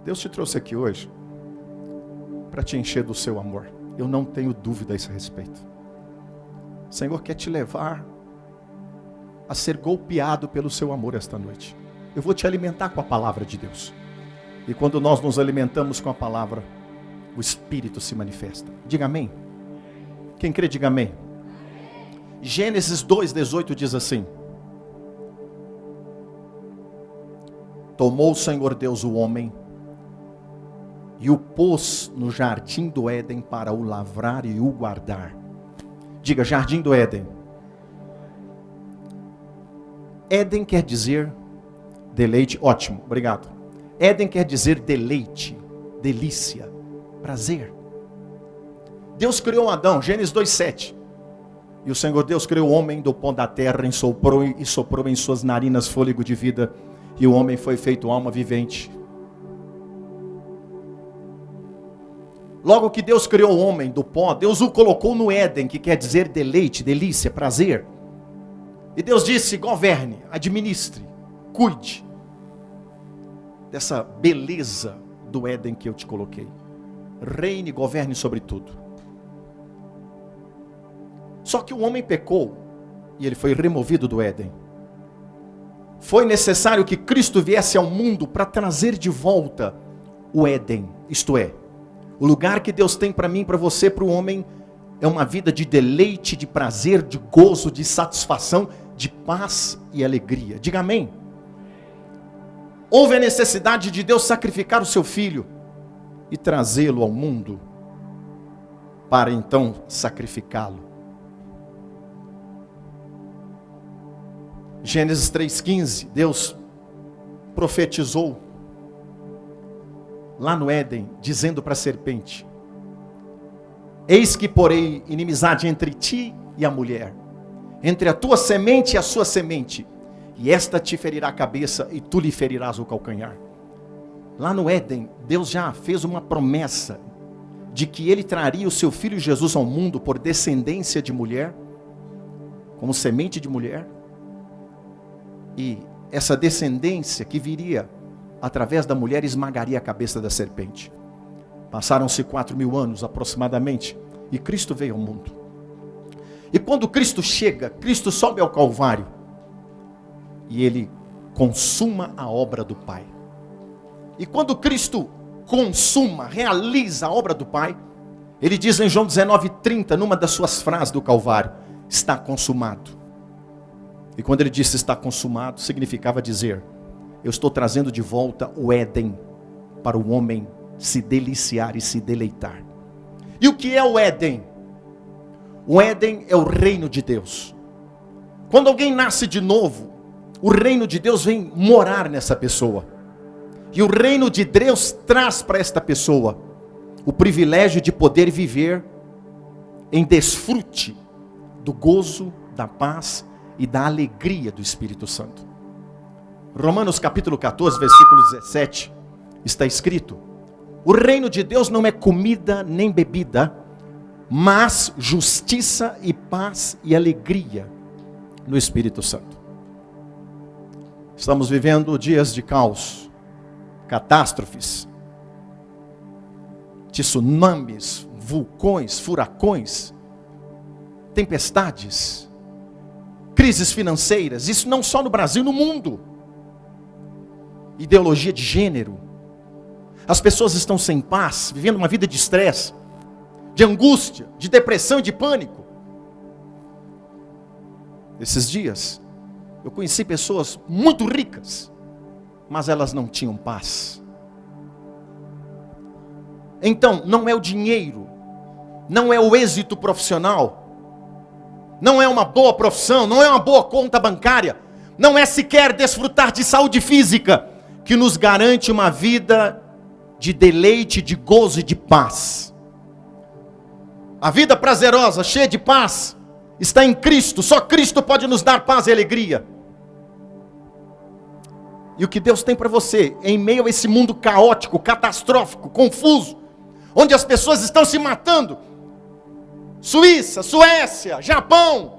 Deus te trouxe aqui hoje para te encher do seu amor. Eu não tenho dúvida a esse respeito. O Senhor quer te levar a ser golpeado pelo seu amor esta noite. Eu vou te alimentar com a palavra de Deus. E quando nós nos alimentamos com a palavra, o Espírito se manifesta. Diga amém. Quem crê, diga amém. Gênesis 2:18 diz assim: tomou o Senhor Deus o homem e o pôs no jardim do Éden para o lavrar e o guardar. Diga, jardim do Éden. Éden quer dizer deleite. Ótimo, obrigado. Éden quer dizer deleite, delícia, prazer. Deus criou Adão, Gênesis 2:7. E o Senhor Deus criou o homem do pó da terra, e soprou em suas narinas fôlego de vida, e o homem foi feito alma vivente. Logo que Deus criou o homem do pó, Deus o colocou no Éden, que quer dizer deleite, delícia, prazer. E Deus disse: governe, administre, cuide dessa beleza do Éden que eu te coloquei. Reine e governe sobre tudo. Só que o homem pecou e ele foi removido do Éden. Foi necessário que Cristo viesse ao mundo para trazer de volta o Éden, isto é, o lugar que Deus tem para mim, para você, para o homem, é uma vida de deleite, de prazer, de gozo, de satisfação, de paz e alegria. Diga amém. Houve a necessidade de Deus sacrificar o seu filho e trazê-lo ao mundo, para então sacrificá-lo. Gênesis 3,15, Deus profetizou lá no Éden, dizendo para a serpente: eis que porei inimizade entre ti e a mulher, entre a tua semente e a sua semente, e esta te ferirá a cabeça e tu lhe ferirás o calcanhar. Lá no Éden, Deus já fez uma promessa de que ele traria o seu filho Jesus ao mundo por descendência de mulher, como semente de mulher, e essa descendência que viria através da mulher esmagaria a cabeça da serpente. Passaram-se 4.000 anos aproximadamente, e Cristo veio ao mundo. E quando Cristo chega, Cristo sobe ao Calvário, e ele consuma a obra do Pai. E quando Cristo consuma, realiza a obra do Pai, ele diz em João 19:30, numa das suas frases do Calvário: está consumado. E quando ele disse está consumado, significava dizer: eu estou trazendo de volta o Éden para o homem se deliciar e se deleitar. E o que é o Éden? O Éden é o reino de Deus. Quando alguém nasce de novo, o reino de Deus vem morar nessa pessoa. E o reino de Deus traz para esta pessoa o privilégio de poder viver em desfrute do gozo, da paz e da alegria do Espírito Santo. Romanos capítulo 14, versículo 17, está escrito: o reino de Deus não é comida nem bebida, mas justiça e paz e alegria no Espírito Santo. Estamos vivendo dias de caos, catástrofes, tsunamis, vulcões, furacões, tempestades, crises financeiras, isso não só no Brasil, no mundo. Ideologia de gênero. As pessoas estão sem paz, vivendo uma vida de estresse, de angústia, de depressão e de pânico. Esses dias, eu conheci pessoas muito ricas, mas elas não tinham paz. Então, não é o dinheiro, não é o êxito profissional, não é uma boa profissão, não é uma boa conta bancária, não é sequer desfrutar de saúde física que nos garante uma vida de deleite, de gozo e de paz. A vida prazerosa, cheia de paz, está em Cristo. Só Cristo pode nos dar paz e alegria. E o que Deus tem para você, em meio a esse mundo caótico, catastrófico, confuso, onde as pessoas estão se matando, Suíça, Suécia, Japão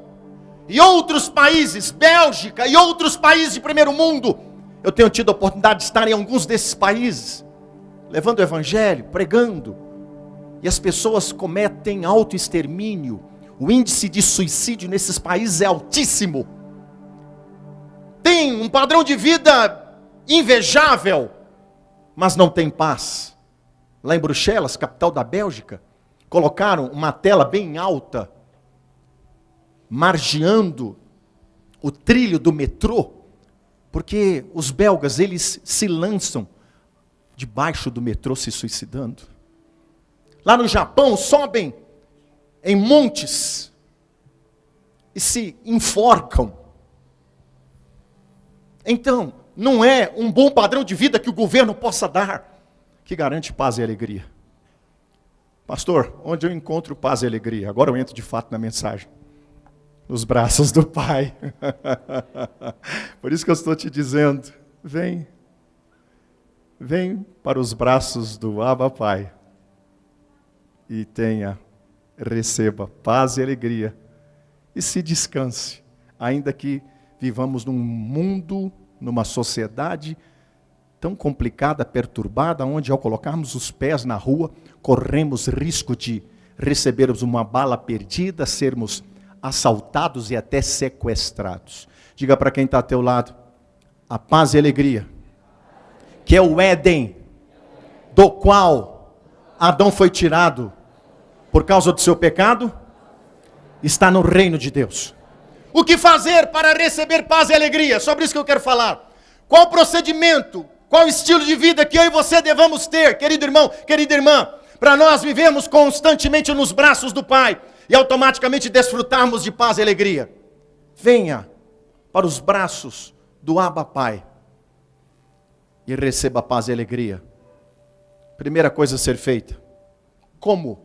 e outros países, Bélgica e outros países de primeiro mundo, eu tenho tido a oportunidade de estar em alguns desses países, levando o evangelho, pregando, e as pessoas cometem autoextermínio. O índice de suicídio nesses países é altíssimo. Tem um padrão de vida invejável, mas não tem paz. Lá em Bruxelas, capital da Bélgica, colocaram uma tela bem alta, margeando o trilho do metrô, porque os belgas, eles se lançam debaixo do metrô se suicidando. Lá no Japão, sobem em montes e se enforcam. Então, não é um bom padrão de vida que o governo possa dar, que garante paz e alegria. Pastor, onde eu encontro paz e alegria? Agora eu entro de fato na mensagem. Nos braços do Pai. Por isso que eu estou te dizendo, vem para os braços do Abba Pai e receba paz e alegria e se descanse, ainda que vivamos num mundo, numa sociedade tão complicada, perturbada, onde ao colocarmos os pés na rua, corremos risco de recebermos uma bala perdida, sermos assaltados e até sequestrados. Diga para quem está ao teu lado, a paz e a alegria, que é o Éden, do qual Adão foi tirado por causa do seu pecado, está no reino de Deus. O que fazer para receber paz e alegria? Sobre isso que eu quero falar. Qual procedimento, qual estilo de vida que eu e você devamos ter, querido irmão, querida irmã, para nós vivermos constantemente nos braços do Pai e automaticamente desfrutarmos de paz e alegria? Venha para os braços do Abba Pai e receba paz e alegria. Primeira coisa a ser feita: como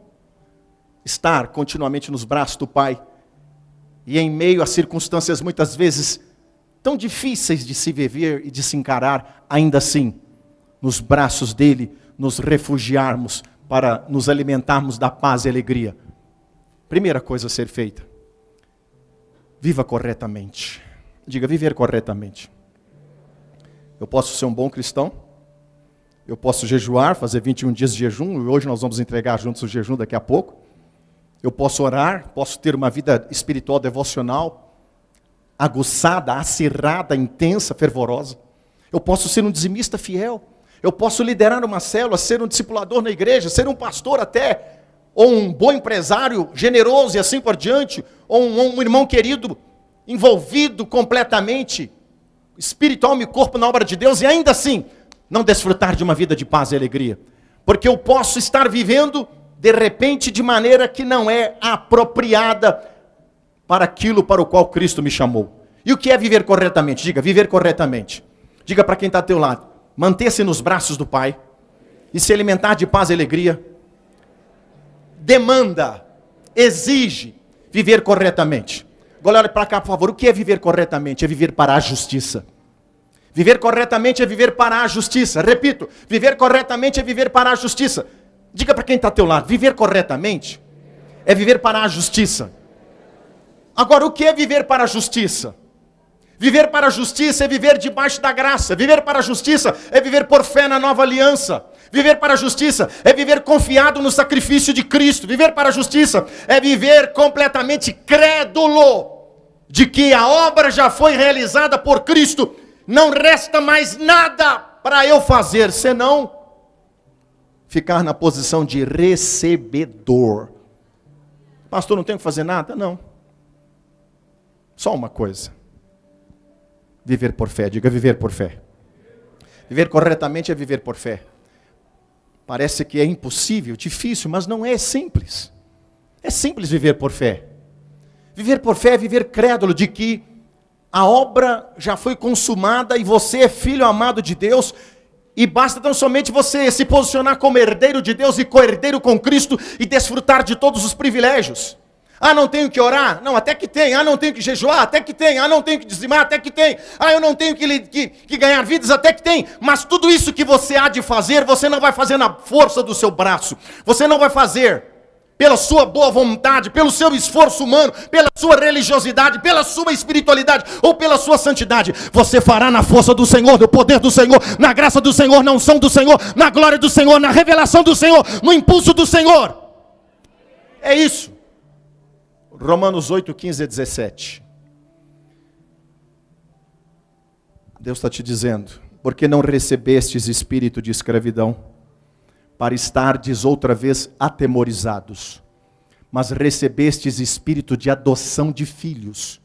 estar continuamente nos braços do Pai e em meio a circunstâncias muitas vezes tão difíceis de se viver e de se encarar, ainda assim, nos braços dele, nos refugiarmos para nos alimentarmos da paz e alegria. Primeira coisa a ser feita: viva corretamente. Diga, viver corretamente. Eu posso ser um bom cristão, eu posso jejuar, fazer 21 dias de jejum, e hoje nós vamos entregar juntos o jejum daqui a pouco. Eu posso orar, posso ter uma vida espiritual devocional, aguçada, acirrada, intensa, fervorosa. Eu posso ser um dizimista fiel, eu posso liderar uma célula, ser um discipulador na igreja, ser um pastor até, ou um bom empresário, generoso e assim por diante, ou um irmão querido, envolvido completamente, espiritual e corpo na obra de Deus, e ainda assim, não desfrutar de uma vida de paz e alegria. Porque eu posso estar vivendo, de repente, de maneira que não é apropriada para aquilo para o qual Cristo me chamou. E o que é viver corretamente? Diga, viver corretamente. Diga para quem está ao teu lado, manter-se nos braços do Pai e se alimentar de paz e alegria. Demanda, exige viver corretamente. Agora olha para cá, por favor. O que é viver corretamente? É viver para a justiça. Viver corretamente é viver para a justiça. Repito, viver corretamente é viver para a justiça. Diga para quem está ao teu lado, viver corretamente é viver para a justiça. Agora, o que é viver para a justiça? Viver para a justiça é viver debaixo da graça. Viver para a justiça é viver por fé na nova aliança. Viver para a justiça é viver confiado no sacrifício de Cristo. Viver para a justiça é viver completamente crédulo de que a obra já foi realizada por Cristo. Não resta mais nada para eu fazer, senão ficar na posição de recebedor. Pastor, não tenho que fazer nada? Não. Só uma coisa. Viver por fé. Diga, viver por fé. Viver corretamente é viver por fé. Parece que é impossível, difícil, mas não é, simples. É simples viver por fé. Viver por fé é viver crédulo de que a obra já foi consumada e você é filho amado de Deus, e basta tão somente você se posicionar como herdeiro de Deus e co-herdeiro com Cristo e desfrutar de todos os privilégios. Ah, não tenho que orar? Não, até que tem. Ah, não tenho que jejuar? Até que tem. Ah, não tenho que dizimar? Até que tem. Ah, eu não tenho que ganhar vidas? Até que tem. Mas tudo isso que você há de fazer, você não vai fazer na força do seu braço. Você não vai fazer pela sua boa vontade, pelo seu esforço humano, pela sua religiosidade, pela sua espiritualidade ou pela sua santidade. Você fará na força do Senhor, no poder do Senhor, na graça do Senhor, na unção do Senhor, na glória do Senhor, na revelação do Senhor, no impulso do Senhor. É isso. Romanos 8, 15 a 17. Deus está te dizendo: porque não recebestes espírito de escravidão, para estardes outra vez atemorizados, mas recebestes espírito de adoção de filhos,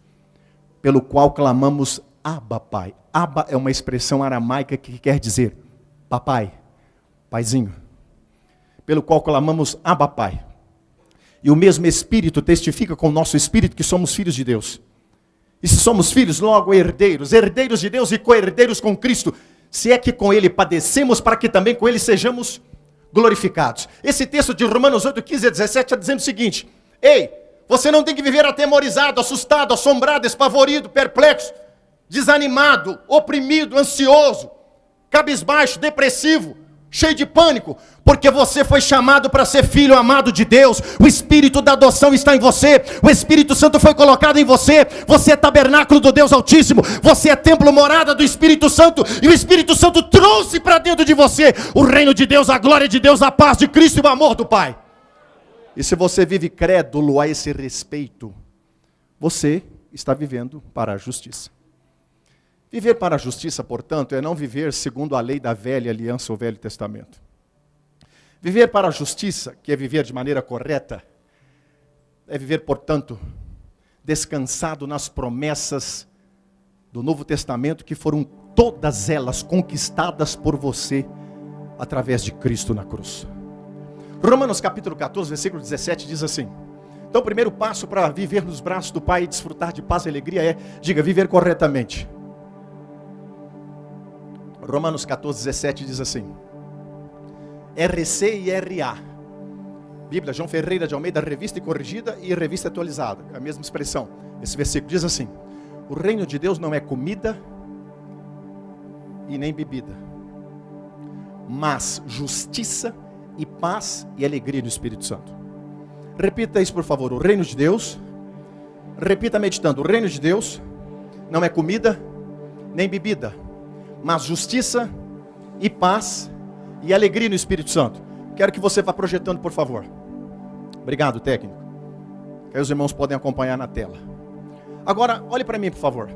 pelo qual clamamos, Abba, Pai. Abba é uma expressão aramaica que quer dizer papai, paizinho. Pelo qual clamamos, Abba, Pai. E o mesmo Espírito testifica com o nosso espírito que somos filhos de Deus. E se somos filhos, logo herdeiros, herdeiros de Deus e co-herdeiros com Cristo, se é que com Ele padecemos, para que também com Ele sejamos glorificados. Esse texto de Romanos 8, 15 a 17 está dizendo o seguinte: ei, você não tem que viver atemorizado, assustado, assombrado, espavorido, perplexo, desanimado, oprimido, ansioso, cabisbaixo, depressivo, cheio de pânico, porque você foi chamado para ser filho amado de Deus. O Espírito da adoção está em você, o Espírito Santo foi colocado em você, você é tabernáculo do Deus Altíssimo, você é templo, morada do Espírito Santo, e o Espírito Santo trouxe para dentro de você o reino de Deus, a glória de Deus, a paz de Cristo e o amor do Pai. E se você vive crédulo a esse respeito, você está vivendo para a justiça. Viver para a justiça, portanto, é não viver segundo a lei da velha aliança ou Velho Testamento. Viver para a justiça, que é viver de maneira correta, é viver, portanto, descansado nas promessas do Novo Testamento, que foram todas elas conquistadas por você através de Cristo na cruz. Romanos capítulo 14, versículo 17 diz assim: então o primeiro passo para viver nos braços do Pai e desfrutar de paz e alegria é, diga, viver corretamente. Romanos 14, 17 diz assim: RC e RA. Bíblia, João Ferreira de Almeida, revista e corrigida e revista atualizada. A mesma expressão. Esse versículo diz assim: o reino de Deus não é comida e nem bebida, mas justiça e paz e alegria do Espírito Santo. Repita isso, por favor. O reino de Deus, repita meditando: o reino de Deus não é comida nem bebida, mas justiça e paz e alegria no Espírito Santo. Quero que você vá projetando, por favor. Obrigado, técnico. Que aí os irmãos podem acompanhar na tela. Agora, olhe para mim, por favor.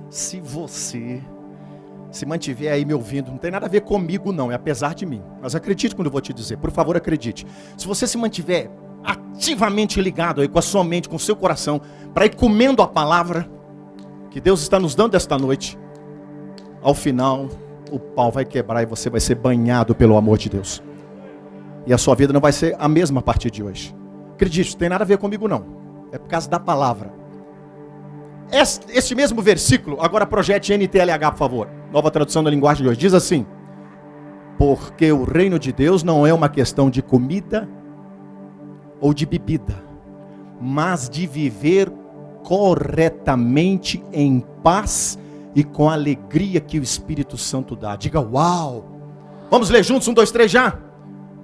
Se você se mantiver aí me ouvindo, não tem nada a ver comigo não, é apesar de mim. Mas acredite quando eu vou te dizer, por favor, acredite. Se você se mantiver ativamente ligado aí com a sua mente, com o seu coração, para ir comendo a palavra que Deus está nos dando esta noite, ao final o pau vai quebrar e você vai ser banhado pelo amor de Deus. E a sua vida não vai ser a mesma a partir de hoje. Acredite, não tem nada a ver comigo não. É por causa da palavra. Este mesmo versículo, agora projete NTLH, por favor. Nova tradução da linguagem de hoje. Diz assim: porque o reino de Deus não é uma questão de comida ou de bebida, mas de viver corretamente em paz e com a alegria que o Espírito Santo dá. Diga uau! Vamos ler juntos, 1, 2, 3 já?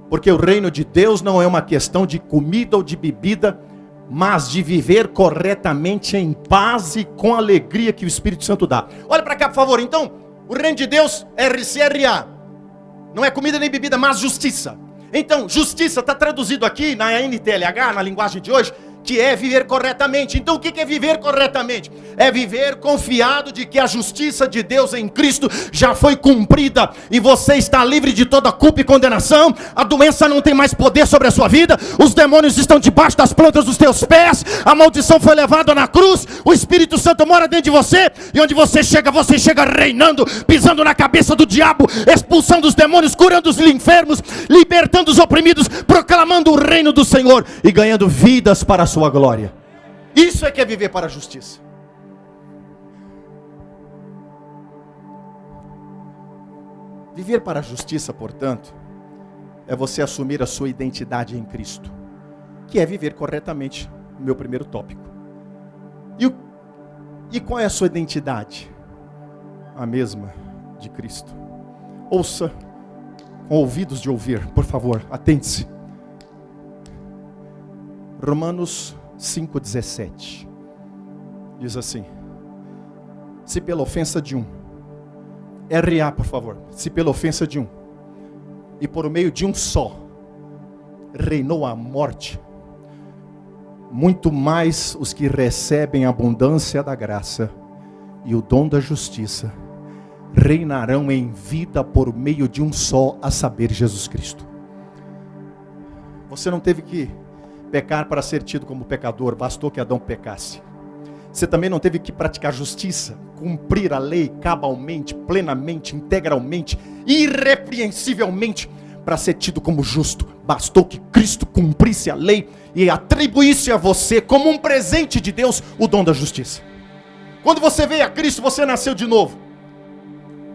Porque o reino de Deus não é uma questão de comida ou de bebida, mas de viver corretamente em paz e com a alegria que o Espírito Santo dá. Olha para cá, por favor. Então, o reino de Deus é RCRA. Não é comida nem bebida, mas justiça. Então, justiça está traduzido aqui na NTLH, na linguagem de hoje, que é viver corretamente. Então o que é viver corretamente? É viver confiado de que a justiça de Deus em Cristo já foi cumprida e você está livre de toda culpa e condenação. A doença não tem mais poder sobre a sua vida, os demônios estão debaixo das plantas dos teus pés, a maldição foi levada na cruz, o Espírito Santo mora dentro de você, e onde você chega reinando, pisando na cabeça do diabo, expulsando os demônios, curando os enfermos, libertando os oprimidos, proclamando o reino do Senhor e ganhando vidas para a sua glória. Isso é que é viver para a justiça. Viver para a justiça, portanto, é você assumir a sua identidade em Cristo, que é viver corretamente, o meu primeiro tópico. E qual é a sua identidade? A mesma de Cristo. Ouça com ouvidos de ouvir, por favor, atente-se. Romanos 5,17 diz assim: se pela ofensa de um, RA por favor, se pela ofensa de um, e por meio de um só, reinou a morte, muito mais os que recebem a abundância da graça e o dom da justiça, reinarão em vida por meio de um só, a saber, Jesus Cristo. Você não teve que pecar para ser tido como pecador, bastou que Adão pecasse. Você também não teve que praticar justiça, cumprir a lei cabalmente, plenamente, integralmente, irrepreensivelmente, para ser tido como justo. Bastou que Cristo cumprisse a lei e atribuísse a você, como um presente de Deus, o dom da justiça. Quando você veio a Cristo, você nasceu de novo.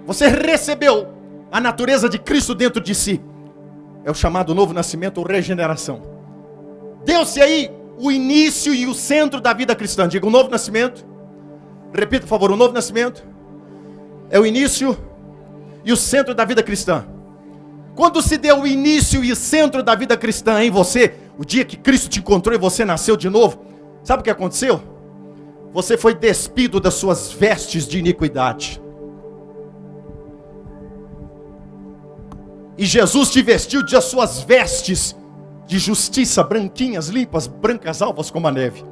Você recebeu a natureza de Cristo dentro de si. É o chamado novo nascimento ou regeneração. Deu-se aí o início e o centro da vida cristã. Diga, o novo nascimento. Repita, por favor, o novo nascimento é o início e o centro da vida cristã. Quando se deu o início e o centro da vida cristã em você, o dia que Cristo te encontrou e você nasceu de novo, sabe o que aconteceu? Você foi despido das suas vestes de iniquidade. E Jesus te vestiu de as suas vestes de justiça, branquinhas, limpas, brancas, alvas como a neve.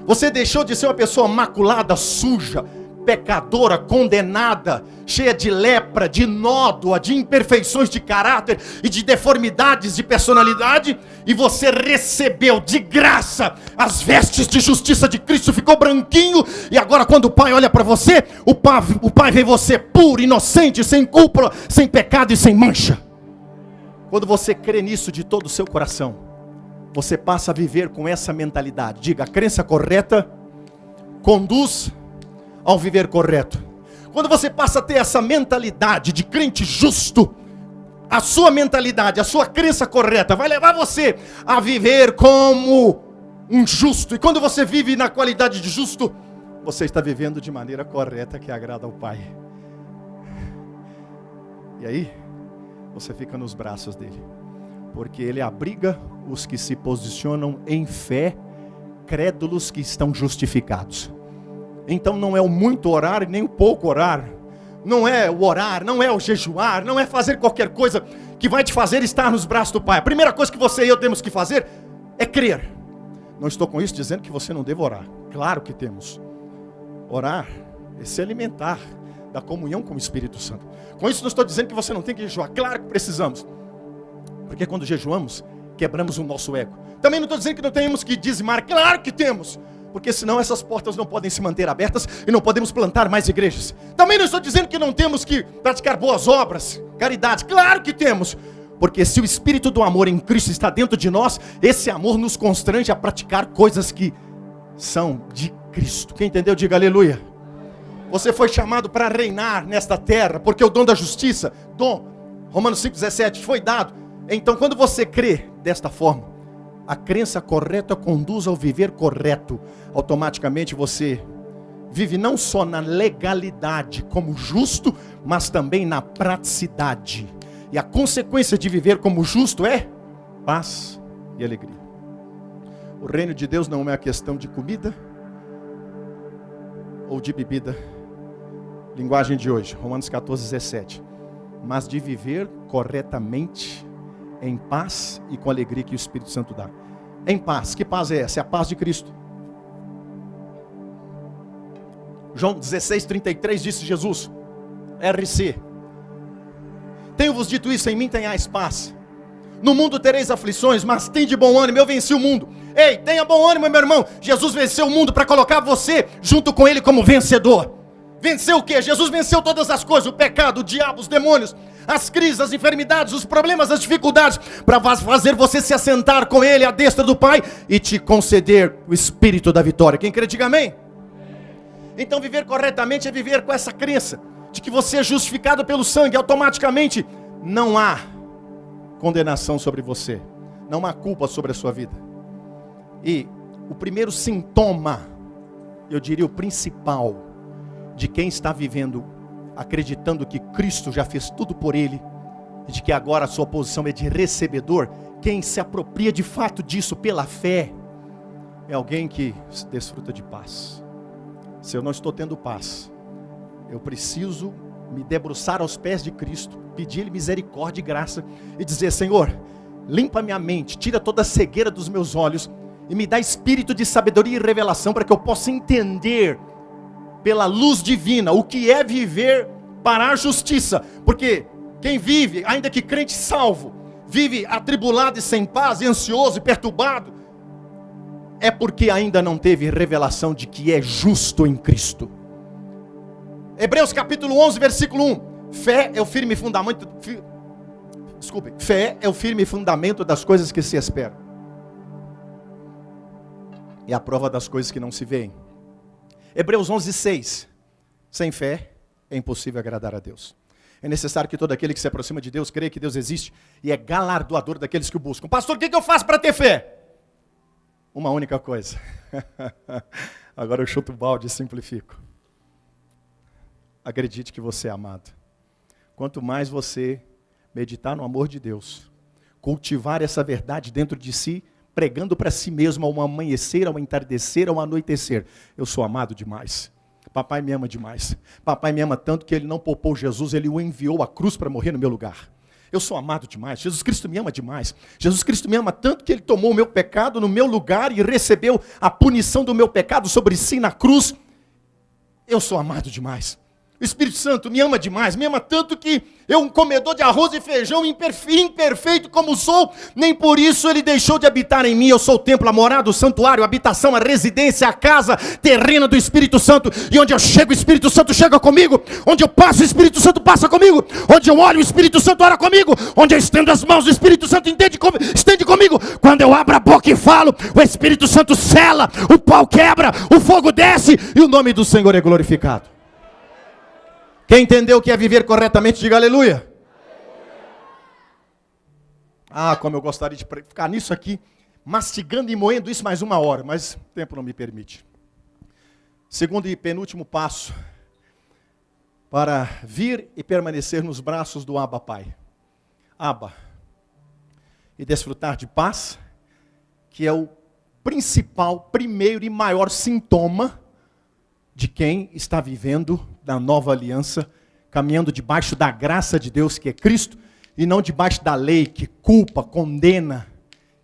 Você deixou de ser uma pessoa maculada, suja, pecadora, condenada, cheia de lepra, de nódoa, de imperfeições de caráter e de deformidades de personalidade, e você recebeu de graça as vestes de justiça de Cristo, ficou branquinho, e agora quando o Pai olha para você, o Pai vê você puro, inocente, sem culpa, sem pecado e sem mancha. Quando você crê nisso de todo o seu coração, você passa a viver com essa mentalidade. Diga, a crença correta conduz ao viver correto. Quando você passa a ter essa mentalidade de crente justo, a sua mentalidade, a sua crença correta vai levar você a viver como um justo. E quando você vive na qualidade de justo, você está vivendo de maneira correta que agrada ao Pai. E aí, você fica nos braços dele, porque ele abriga os que se posicionam em fé, crédulos que estão justificados. Então não é o muito orar e nem o pouco orar, não é o orar, não é o jejuar, não é fazer qualquer coisa que vai te fazer estar nos braços do Pai. A primeira coisa que você e eu temos que fazer é crer. Não estou com isso dizendo que você não deve orar, claro que temos. Orar é se alimentar da comunhão com o Espírito Santo. Com isso não estou dizendo que você não tem que jejuar, claro que precisamos, porque quando jejuamos, quebramos o nosso ego. Também não estou dizendo que não temos que dizimar, claro que temos, porque senão essas portas não podem se manter abertas e não podemos plantar mais igrejas. Também não estou dizendo que não temos que praticar boas obras, caridade, claro que temos, porque se o Espírito do amor em Cristo está dentro de nós, esse amor nos constrange a praticar coisas que são de Cristo. Quem entendeu, diga aleluia. Você foi chamado para reinar nesta terra, porque o dom da justiça, Romanos 5,17, foi dado. Então quando você crê desta forma, a crença correta conduz ao viver correto. Automaticamente você vive não só na legalidade como justo, mas também na praticidade. E a consequência de viver como justo é paz e alegria. O reino de Deus não é uma questão de comida ou de bebida, linguagem de hoje, Romanos 14,17, mas de viver corretamente, em paz e com a alegria que o Espírito Santo dá. Em paz, que paz é essa? É a paz de Cristo. João 16,33 disse Jesus, RC, tenho-vos dito isso, em mim tenhais paz. No mundo tereis aflições, mas tem de bom ânimo, eu venci o mundo. Ei, tenha bom ânimo, meu irmão. Jesus venceu o mundo para colocar você junto com ele como vencedor. Venceu o quê? Jesus venceu todas as coisas, o pecado, o diabo, os demônios, as crises, as enfermidades, os problemas, as dificuldades, para fazer você se assentar com ele à destra do Pai e te conceder o Espírito da vitória. Quem crê, diga amém. Então viver corretamente é viver com essa crença de que você é justificado pelo sangue, automaticamente não há condenação sobre você, não há culpa sobre a sua vida. E o primeiro sintoma, eu diria o principal, de quem está vivendo acreditando que Cristo já fez tudo por ele, e de que agora a sua posição é de recebedor, quem se apropria de fato disso pela fé, é alguém que desfruta de paz. Se eu não estou tendo paz, eu preciso me debruçar aos pés de Cristo, pedir-lhe misericórdia e graça e dizer: Senhor, limpa minha mente, tira toda a cegueira dos meus olhos e me dá espírito de sabedoria e revelação para que eu possa entender pela luz divina o que é viver para a justiça. Porque quem vive, ainda que crente salvo, vive atribulado e sem paz, e ansioso e perturbado, é porque ainda não teve revelação de que é justo em Cristo. Hebreus capítulo 11, versículo 1. Fé é o firme fundamento, fé é o firme fundamento das coisas que se esperam. E a prova das coisas que não se veem. Hebreus 11, 6. Sem fé é impossível agradar a Deus. É necessário que todo aquele que se aproxima de Deus creia que Deus existe e é galardoador daqueles que o buscam. Pastor, o que eu faço para ter fé? Uma única coisa. Agora eu chuto o balde e simplifico. Acredite que você é amado. Quanto mais você meditar no amor de Deus, cultivar essa verdade dentro de si, pregando para si mesmo ao amanhecer, ao entardecer, ao anoitecer: eu sou amado demais. Papai me ama demais. Papai me ama tanto que ele não poupou Jesus, ele o enviou à cruz para morrer no meu lugar. Eu sou amado demais. Jesus Cristo me ama demais. Jesus Cristo me ama tanto que ele tomou o meu pecado no meu lugar e recebeu a punição do meu pecado sobre si na cruz. Eu sou amado demais. O Espírito Santo me ama demais, me ama tanto que eu, um comedor de arroz e feijão, imperfeito como sou, nem por isso ele deixou de habitar em mim. Eu sou o templo, a morada, o santuário, a habitação, a residência, a casa terrena do Espírito Santo. E onde eu chego, o Espírito Santo chega comigo. Onde eu passo, o Espírito Santo passa comigo. Onde eu olho, o Espírito Santo ora comigo. Onde eu estendo as mãos, o Espírito Santo estende comigo. Quando eu abro a boca e falo, o Espírito Santo sela, o pau quebra, o fogo desce e o nome do Senhor é glorificado. Quem entendeu o que é viver corretamente, diga aleluia. Ah, como eu gostaria de ficar nisso aqui, mastigando e moendo isso mais uma hora, mas o tempo não me permite. Segundo e penúltimo passo, para vir e permanecer nos braços do Abba Pai. Abba. E desfrutar de paz, que é o principal, primeiro e maior sintoma de quem está vivendo da nova aliança, caminhando debaixo da graça de Deus, que é Cristo, e não debaixo da lei, que culpa, condena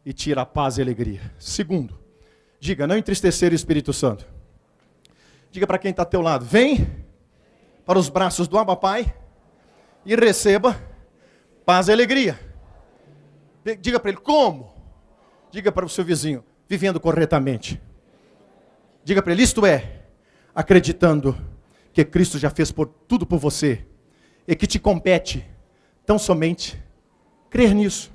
e tira a paz e a alegria. Segundo, diga: não entristecer o Espírito Santo. Diga para quem está ao teu lado: vem para os braços do Abba Pai e receba paz e alegria. Diga para ele: como? Diga para o seu vizinho: vivendo corretamente. Diga para ele: isto é, acreditando que Cristo já fez tudo por você e que te compete tão somente crer nisso.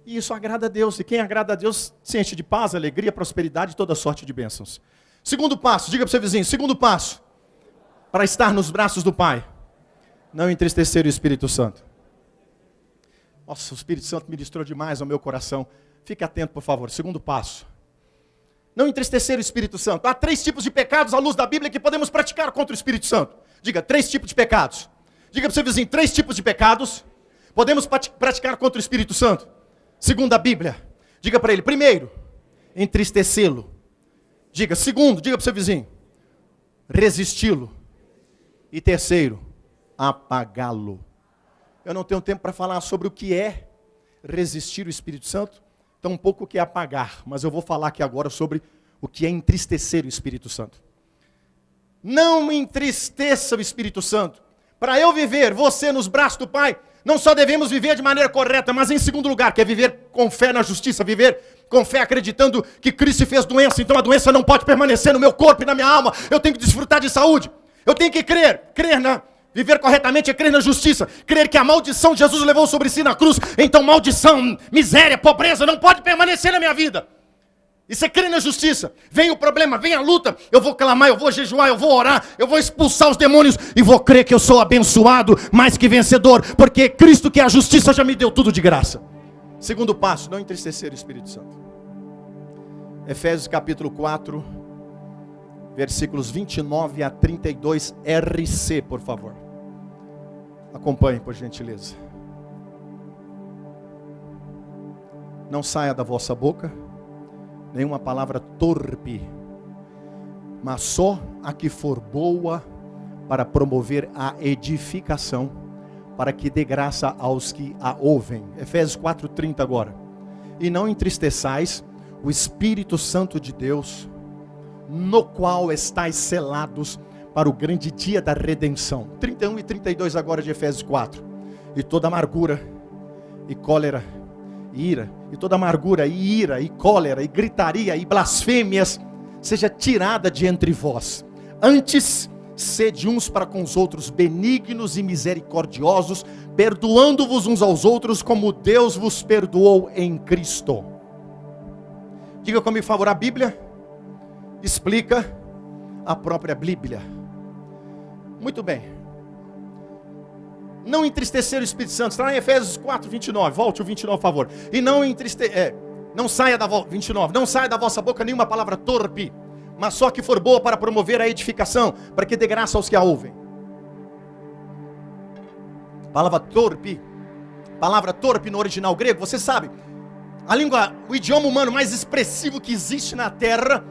E isso agrada a Deus, e quem agrada a Deus se enche de paz, alegria, prosperidade e toda sorte de bênçãos. Segundo passo, diga para o seu vizinho: segundo passo, para estar nos braços do Pai, não entristecer o Espírito Santo. Nossa, o Espírito Santo ministrou demais ao meu coração. Fique atento, por favor. Segundo passo, não entristecer o Espírito Santo. Há 3 tipos de pecados à luz da Bíblia que podemos praticar contra o Espírito Santo. Diga: 3 tipos de pecados. Diga para o seu vizinho: 3 tipos de pecados podemos praticar contra o Espírito Santo, segundo a Bíblia. Diga para ele: primeiro, entristecê-lo. Diga: segundo, diga para o seu vizinho, resisti-lo. E terceiro, apagá-lo. Eu não tenho tempo para falar sobre o que é resistir o Espírito Santo, tão pouco o que é apagar, mas eu vou falar aqui agora sobre o que é entristecer o Espírito Santo. Não entristeça o Espírito Santo. Para eu viver, você nos braços do Pai, não só devemos viver de maneira correta, mas em segundo lugar, que é viver com fé na justiça, viver com fé acreditando que Cristo fez doença, então a doença não pode permanecer no meu corpo e na minha alma. Eu tenho que desfrutar de saúde. Eu tenho que viver corretamente é crer na justiça, crer que a maldição Jesus levou sobre si na cruz, então maldição, miséria, pobreza não pode permanecer na minha vida. Isso é crer na justiça. Vem o problema, vem a luta, eu vou clamar, eu vou jejuar, eu vou orar, eu vou expulsar os demônios e vou crer que eu sou abençoado, mais que vencedor, porque Cristo, que é a justiça, já me deu tudo de graça. Segundo passo, não entristecer o Espírito Santo. Efésios capítulo 4, versículos 29 a 32, RC, por favor. Acompanhe, por gentileza. Não saia da vossa boca nenhuma palavra torpe, mas só a que for boa para promover a edificação, para que dê graça aos que a ouvem. Efésios 4:30 agora. E não entristeçais o Espírito Santo de Deus, no qual estáis selados para o grande dia da redenção. 31 e 32 agora de Efésios 4. E toda amargura e cólera e ira, e toda amargura e ira e cólera e gritaria e blasfêmias seja tirada de entre vós. Antes, sede uns para com os outros benignos e misericordiosos, perdoando-vos uns aos outros como Deus vos perdoou em Cristo. Diga comigo, por favor, a Bíblia explica a própria Bíblia. Muito bem. Não entristecer o Espírito Santo, está lá em Efésios 4:29, volte o 29, por favor. E não saia da 29, não saia da vossa boca nenhuma palavra torpe, mas só que for boa para promover a edificação, para que dê graça aos que a ouvem. Palavra torpe no original grego, você sabe, o idioma humano mais expressivo que existe na terra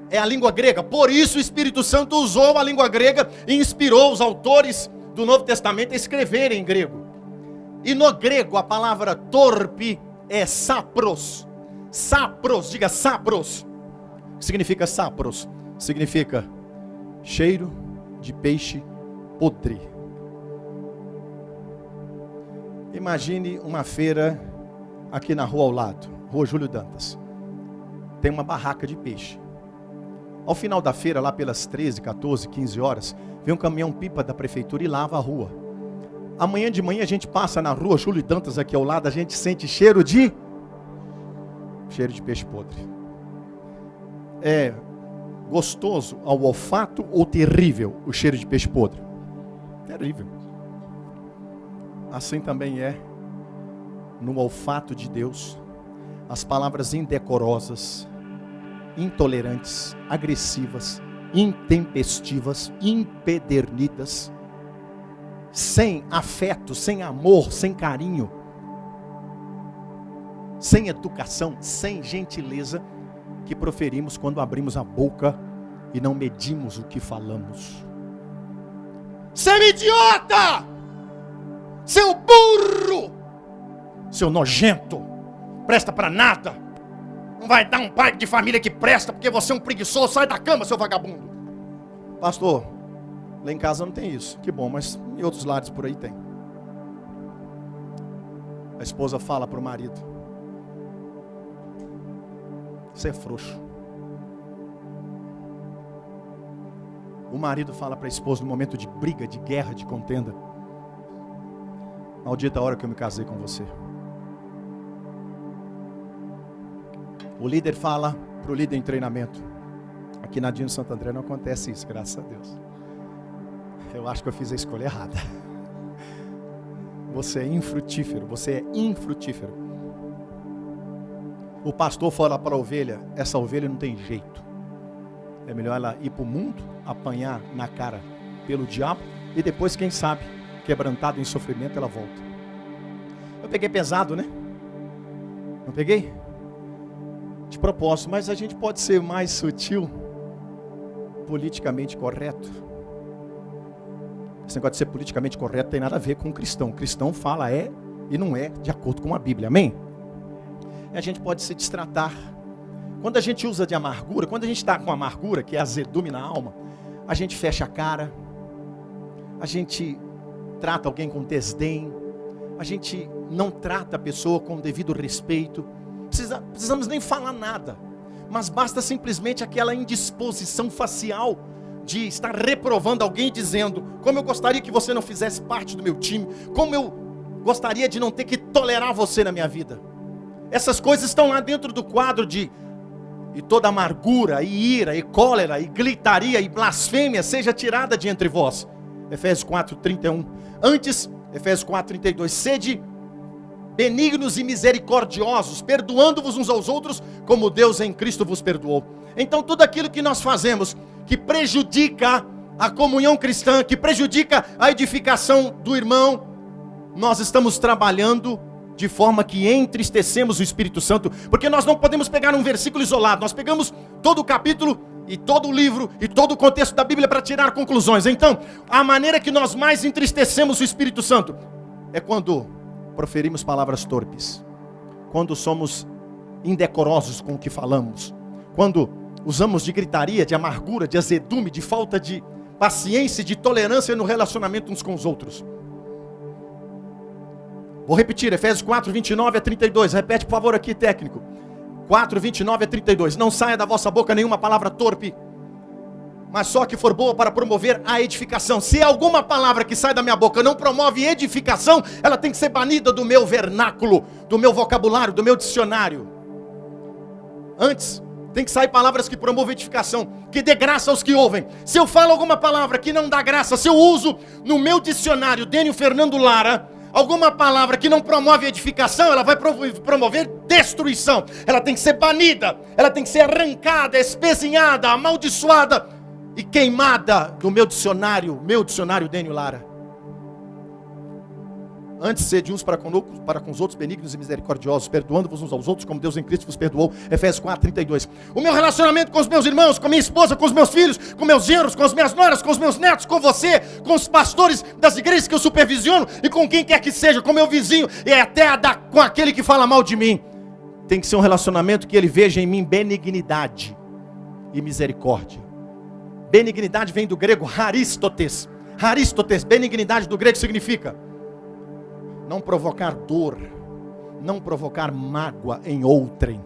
é a língua grega. Por isso o Espírito Santo usou a língua grega e inspirou os autores do Novo Testamento a escreverem em grego. E no grego a palavra torpe é sapros. Sapros, diga sapros. O que significa sapros? Significa cheiro de peixe podre. Imagine uma feira aqui na rua ao lado, Rua Júlio Dantas. Tem uma barraca de peixe. Ao final da feira, lá pelas 13, 14, 15 horas, vem um caminhão-pipa da prefeitura e lava a rua. Amanhã de manhã a gente passa na Rua Júlio Dantas aqui ao lado, a gente sente cheiro de peixe podre. É gostoso ao olfato ou terrível o cheiro de peixe podre? Terrível. Assim também é no olfato de Deus as palavras indecorosas, intolerantes, agressivas, intempestivas, empedernidas, sem afeto, sem amor, sem carinho, sem educação, sem gentileza, que proferimos quando abrimos a boca e não medimos o que falamos. Seu idiota! Seu burro! Seu nojento! Presta para nada! Não vai dar um pai de família que presta porque você é um preguiçoso, sai da cama, seu vagabundo! Pastor, lá em casa não tem isso. Que bom, mas em outros lares por aí tem. A esposa fala para o marido: você é frouxo. O marido fala para a esposa no momento de briga, de guerra, de contenda: maldita a hora que eu me casei com você. O líder fala para o líder em treinamento: aqui na Dino Santo André não acontece isso, graças a Deus. Eu acho que eu fiz a escolha errada. Você é infrutífero, você é infrutífero. O pastor fala para a ovelha: essa ovelha não tem jeito. É melhor ela ir para o mundo, apanhar na cara pelo diabo, e depois, quem sabe, quebrantada em sofrimento, ela volta. Eu peguei pesado, né? Não peguei? De propósito, mas a gente pode ser mais sutil, politicamente correto. Esse negócio de ser politicamente correto tem nada a ver com o cristão. O cristão fala é e não é de acordo com a Bíblia, amém? E a gente pode se destratar. Quando a gente usa de amargura, quando a gente está com amargura, que é azedume na alma, a gente fecha a cara, a gente trata alguém com desdém, a gente não trata a pessoa com devido respeito. Precisamos nem falar nada, mas basta simplesmente aquela indisposição facial de estar reprovando alguém, dizendo: como eu gostaria que você não fizesse parte do meu time, como eu gostaria de não ter que tolerar você na minha vida. Essas coisas estão lá dentro do quadro de: e toda amargura, e ira, e cólera, e gritaria, e blasfêmia seja tirada de entre vós. Efésios 4:31. Antes, Efésios 4:32, sede benignos e misericordiosos, perdoando-vos uns aos outros, como Deus em Cristo vos perdoou. Então tudo aquilo que nós fazemos, que prejudica a comunhão cristã, que prejudica a edificação do irmão, nós estamos trabalhando de forma que entristecemos o Espírito Santo, porque nós não podemos pegar um versículo isolado, nós pegamos todo o capítulo e todo o livro e todo o contexto da Bíblia para tirar conclusões. Então, a maneira que nós mais entristecemos o Espírito Santo é quando proferimos palavras torpes, quando somos indecorosos com o que falamos, quando usamos de gritaria, de amargura, de azedume, de falta de paciência e de tolerância no relacionamento uns com os outros. Vou repetir, Efésios 4, 29 a 32. Repete, por favor, aqui, técnico. 4, 29 a 32. Não saia da vossa boca nenhuma palavra torpe, mas só que for boa para promover a edificação. Se alguma palavra que sai da minha boca não promove edificação, ela tem que ser banida do meu vernáculo, do meu vocabulário, do meu dicionário. Antes, tem que sair palavras que promovam edificação, que dê graça aos que ouvem. Se eu falo alguma palavra que não dá graça, se eu uso no meu dicionário, Dênio Fernando Lara, alguma palavra que não promove edificação, ela vai promover destruição. Ela tem que ser banida, ela tem que ser arrancada, espezinhada, amaldiçoada e queimada do meu dicionário Dênio Lara. Antes, sede uns para com os outros benignos e misericordiosos, perdoando-vos uns aos outros, como Deus em Cristo vos perdoou. Efésios 4, 32. O meu relacionamento com os meus irmãos, com minha esposa, com os meus filhos, com meus genros, com as minhas noras, com os meus netos, com você, com os pastores das igrejas que eu supervisiono e com quem quer que seja, com meu vizinho e até com aquele que fala mal de mim. Tem que ser um relacionamento que ele veja em mim benignidade e misericórdia. Benignidade vem do grego harístotes. Harístotes, benignidade do grego significa não provocar dor, não provocar mágoa em outrem,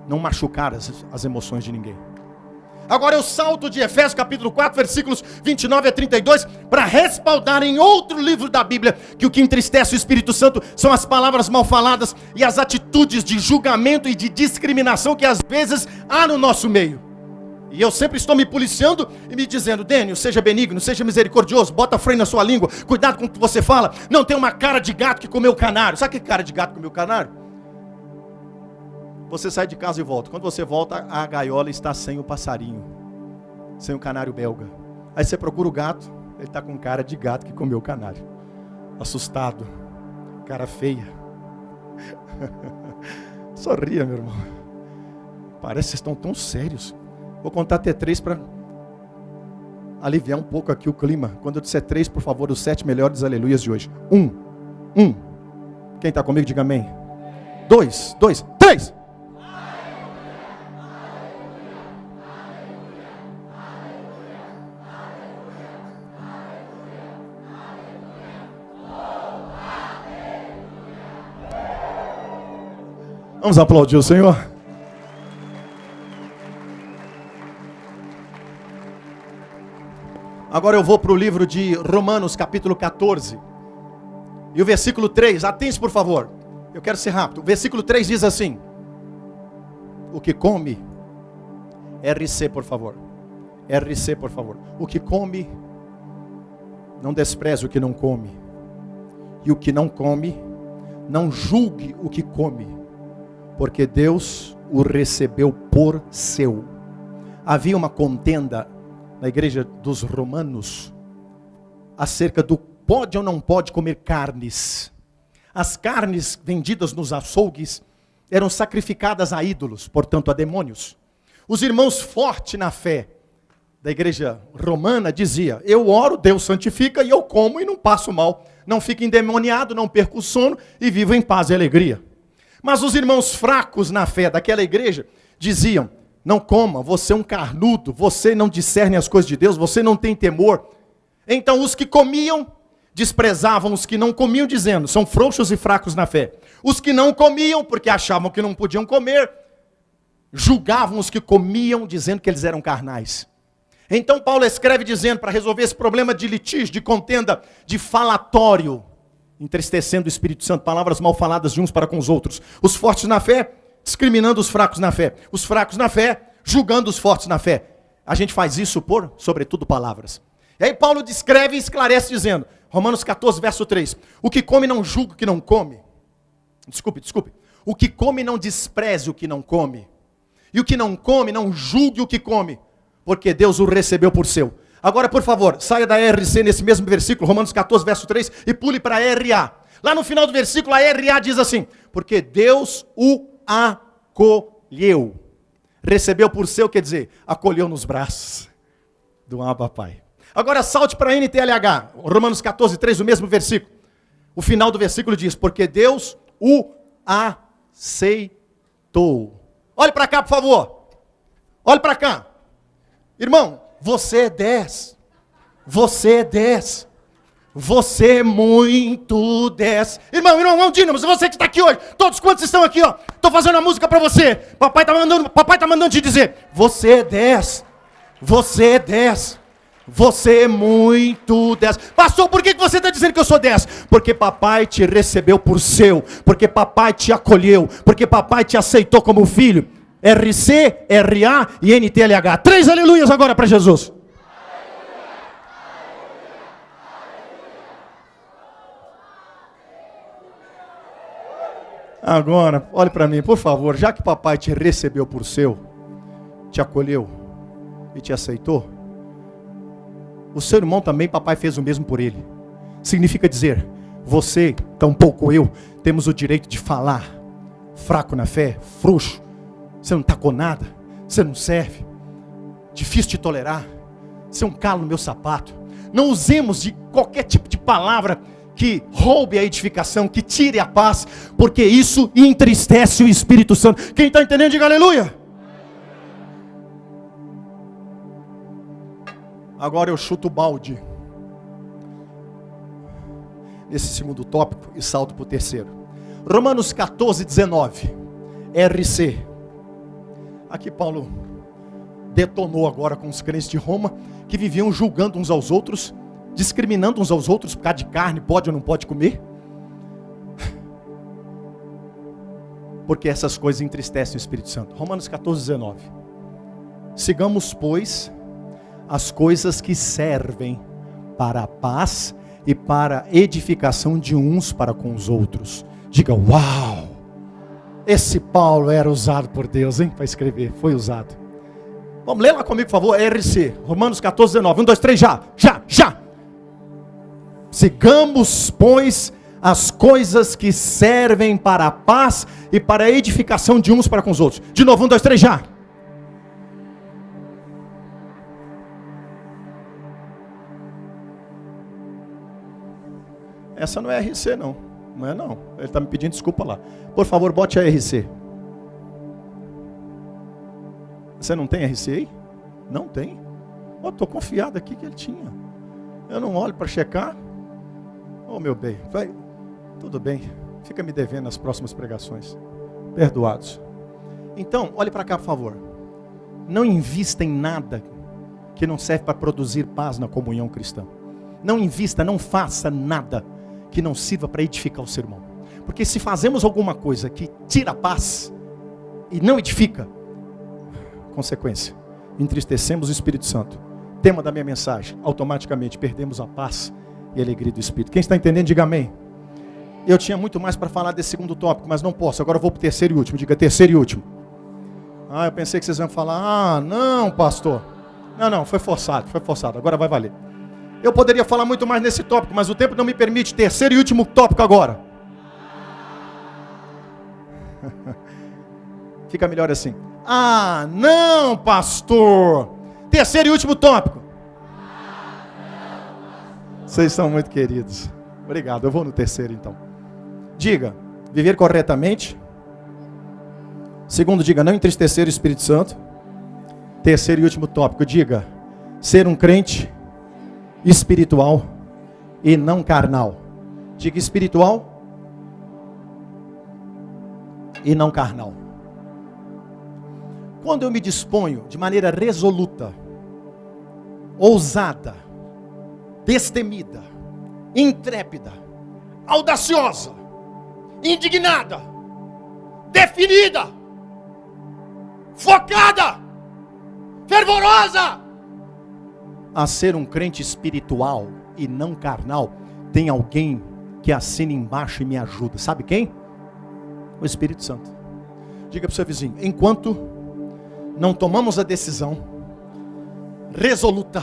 não machucar as emoções de ninguém. Agora eu salto de Efésios capítulo 4, versículos 29 a 32, para respaldar em outro livro da Bíblia, que o que entristece o Espírito Santo são as palavras mal faladas e as atitudes de julgamento e de discriminação que às vezes há no nosso meio. E eu sempre estou me policiando e me dizendo: Dênio, seja benigno, seja misericordioso, bota freio na sua língua, cuidado com o que você fala, não tem uma cara de gato que comeu canário. Sabe que cara de gato que comeu canário? Você sai de casa e volta. Quando você volta, a gaiola está sem o passarinho, sem o canário belga. Aí você procura o gato, ele está com cara de gato que comeu canário. Assustado, cara feia. Sorria, meu irmão. Parece que vocês estão tão sérios. Vou contar até 3 para aliviar um pouco aqui o clima. Quando eu disser 3, por favor, os 7 melhores aleluias de hoje. 1. Quem está comigo, diga amém. 2, 3. Vamos aplaudir o Senhor. Agora eu vou para o livro de Romanos, capítulo 14. E o versículo 3, atente por favor. Eu quero ser rápido. O versículo 3 diz assim: o que come, RC por favor. RC por favor. O que come, não despreze o que não come. E o que não come, não julgue o que come. Porque Deus o recebeu por seu. Havia uma contenda na igreja dos romanos, acerca do pode ou não pode comer carnes. As carnes vendidas nos açougues eram sacrificadas a ídolos, portanto a demônios. Os irmãos fortes na fé da igreja romana diziam: eu oro, Deus santifica e eu como e não passo mal. Não fico endemoniado, não perco o sono e vivo em paz e alegria. Mas os irmãos fracos na fé daquela igreja diziam: não coma, você é um carnudo, você não discerne as coisas de Deus, você não tem temor. Então os que comiam desprezavam os que não comiam, dizendo: são frouxos e fracos na fé. Os que não comiam, porque achavam que não podiam comer, julgavam os que comiam, dizendo que eles eram carnais. Então Paulo escreve dizendo, para resolver esse problema de litígio, de contenda, de falatório, entristecendo o Espírito Santo, palavras mal faladas de uns para com os outros. Os fortes na fé discriminando os fracos na fé. Os fracos na fé, julgando os fortes na fé. A gente faz isso por, sobretudo, palavras. E aí Paulo descreve e esclarece dizendo, Romanos 14, verso 3. O que come não julga o que não come. Desculpe. O que come não despreze o que não come. E o que não come não julgue o que come. Porque Deus o recebeu por seu. Agora, por favor, saia da RC nesse mesmo versículo, Romanos 14, verso 3, e pule para RA. Lá no final do versículo, a RA diz assim: porque Deus o acolheu. Recebeu por seu, quer dizer, acolheu nos braços do Abba Pai. Agora salte para NTLH, Romanos 14, 3, o mesmo versículo. O final do versículo diz: porque Deus o aceitou. Olhe para cá, por favor. Olhe para cá. Irmão, você é 10. Você é 10. Você é muito 10. Irmão, Dínamos, você que está aqui hoje, todos quantos estão aqui, ó, estou fazendo a música para você. Papai está mandando te dizer: você é 10. Você é 10. Você é muito 10. Pastor, por que você está dizendo que eu sou 10? Porque papai te recebeu por seu. Porque papai te acolheu. Porque papai te aceitou como filho. RC, RA e NTLH. 3 aleluias agora para Jesus. Agora, olhe para mim, por favor. Já que papai te recebeu por seu, te acolheu e te aceitou, o seu irmão também, papai fez o mesmo por ele. Significa dizer: você, tampouco eu, temos o direito de falar. Fraco na fé, frouxo, você não está com nada, você não serve, difícil de tolerar, você é um calo no meu sapato. Não usemos de qualquer tipo de palavra que roube a edificação, que tire a paz, porque isso entristece o Espírito Santo. Quem está entendendo, diga aleluia. Agora eu chuto o balde nesse segundo tópico e salto para o terceiro. Romanos 14, 19. RC. Aqui Paulo detonou agora com os crentes de Roma, que viviam julgando uns aos outros, discriminando uns aos outros por causa de carne, pode ou não pode comer. Porque essas coisas entristecem o Espírito Santo. Romanos 14, 19. Sigamos, pois, as coisas que servem para a paz e para a edificação de uns para com os outros. Diga: uau! Esse Paulo era usado por Deus, hein? Para escrever, foi usado. Vamos ler lá comigo, por favor, RC, Romanos 14, 19. 1, 2, 3, já! Sigamos, pois, as coisas que servem para a paz e para a edificação de uns para com os outros. De novo, 1, 2, 3, já! Essa não é RC não, não é não. Ele está me pedindo desculpa lá. Por favor, bote a RC. Você não tem RC aí? Não tem. Estou confiado aqui que ele tinha. Eu não olho para checar. Oh meu bem, vai. Tudo bem, fica me devendo nas próximas pregações. Perdoados. Então, olhe para cá, por favor. Não invista em nada que não serve para produzir paz na comunhão cristã. Não invista, não faça nada que não sirva para edificar o seu irmão. Porque se fazemos alguma coisa que tira a paz e não edifica, consequência, entristecemos o Espírito Santo. Tema da minha mensagem: automaticamente perdemos a paz e a alegria do Espírito. Quem está entendendo, diga amém. Eu tinha muito mais para falar desse segundo tópico, mas não posso. Agora eu vou para o terceiro e último. Diga terceiro e último. Eu pensei que vocês iam falar: não, pastor. Não, foi forçado. Agora vai valer. Eu poderia falar muito mais nesse tópico, mas o tempo não me permite. Terceiro e último tópico agora. Fica melhor assim. Não, pastor. Terceiro e último tópico. Vocês são muito queridos. Obrigado, eu vou no terceiro então. Diga: viver corretamente. Segundo, diga: não entristecer o Espírito Santo. Terceiro e último tópico, diga: ser um crente espiritual e não carnal. Diga: espiritual e não carnal. Quando eu me disponho de maneira resoluta, ousada, destemida, intrépida, audaciosa, indignada, definida, focada, fervorosa, a ser um crente espiritual e não carnal, tem alguém que assina embaixo e me ajuda. Sabe quem? O Espírito Santo. Diga para o seu vizinho: enquanto não tomamos a decisão resoluta,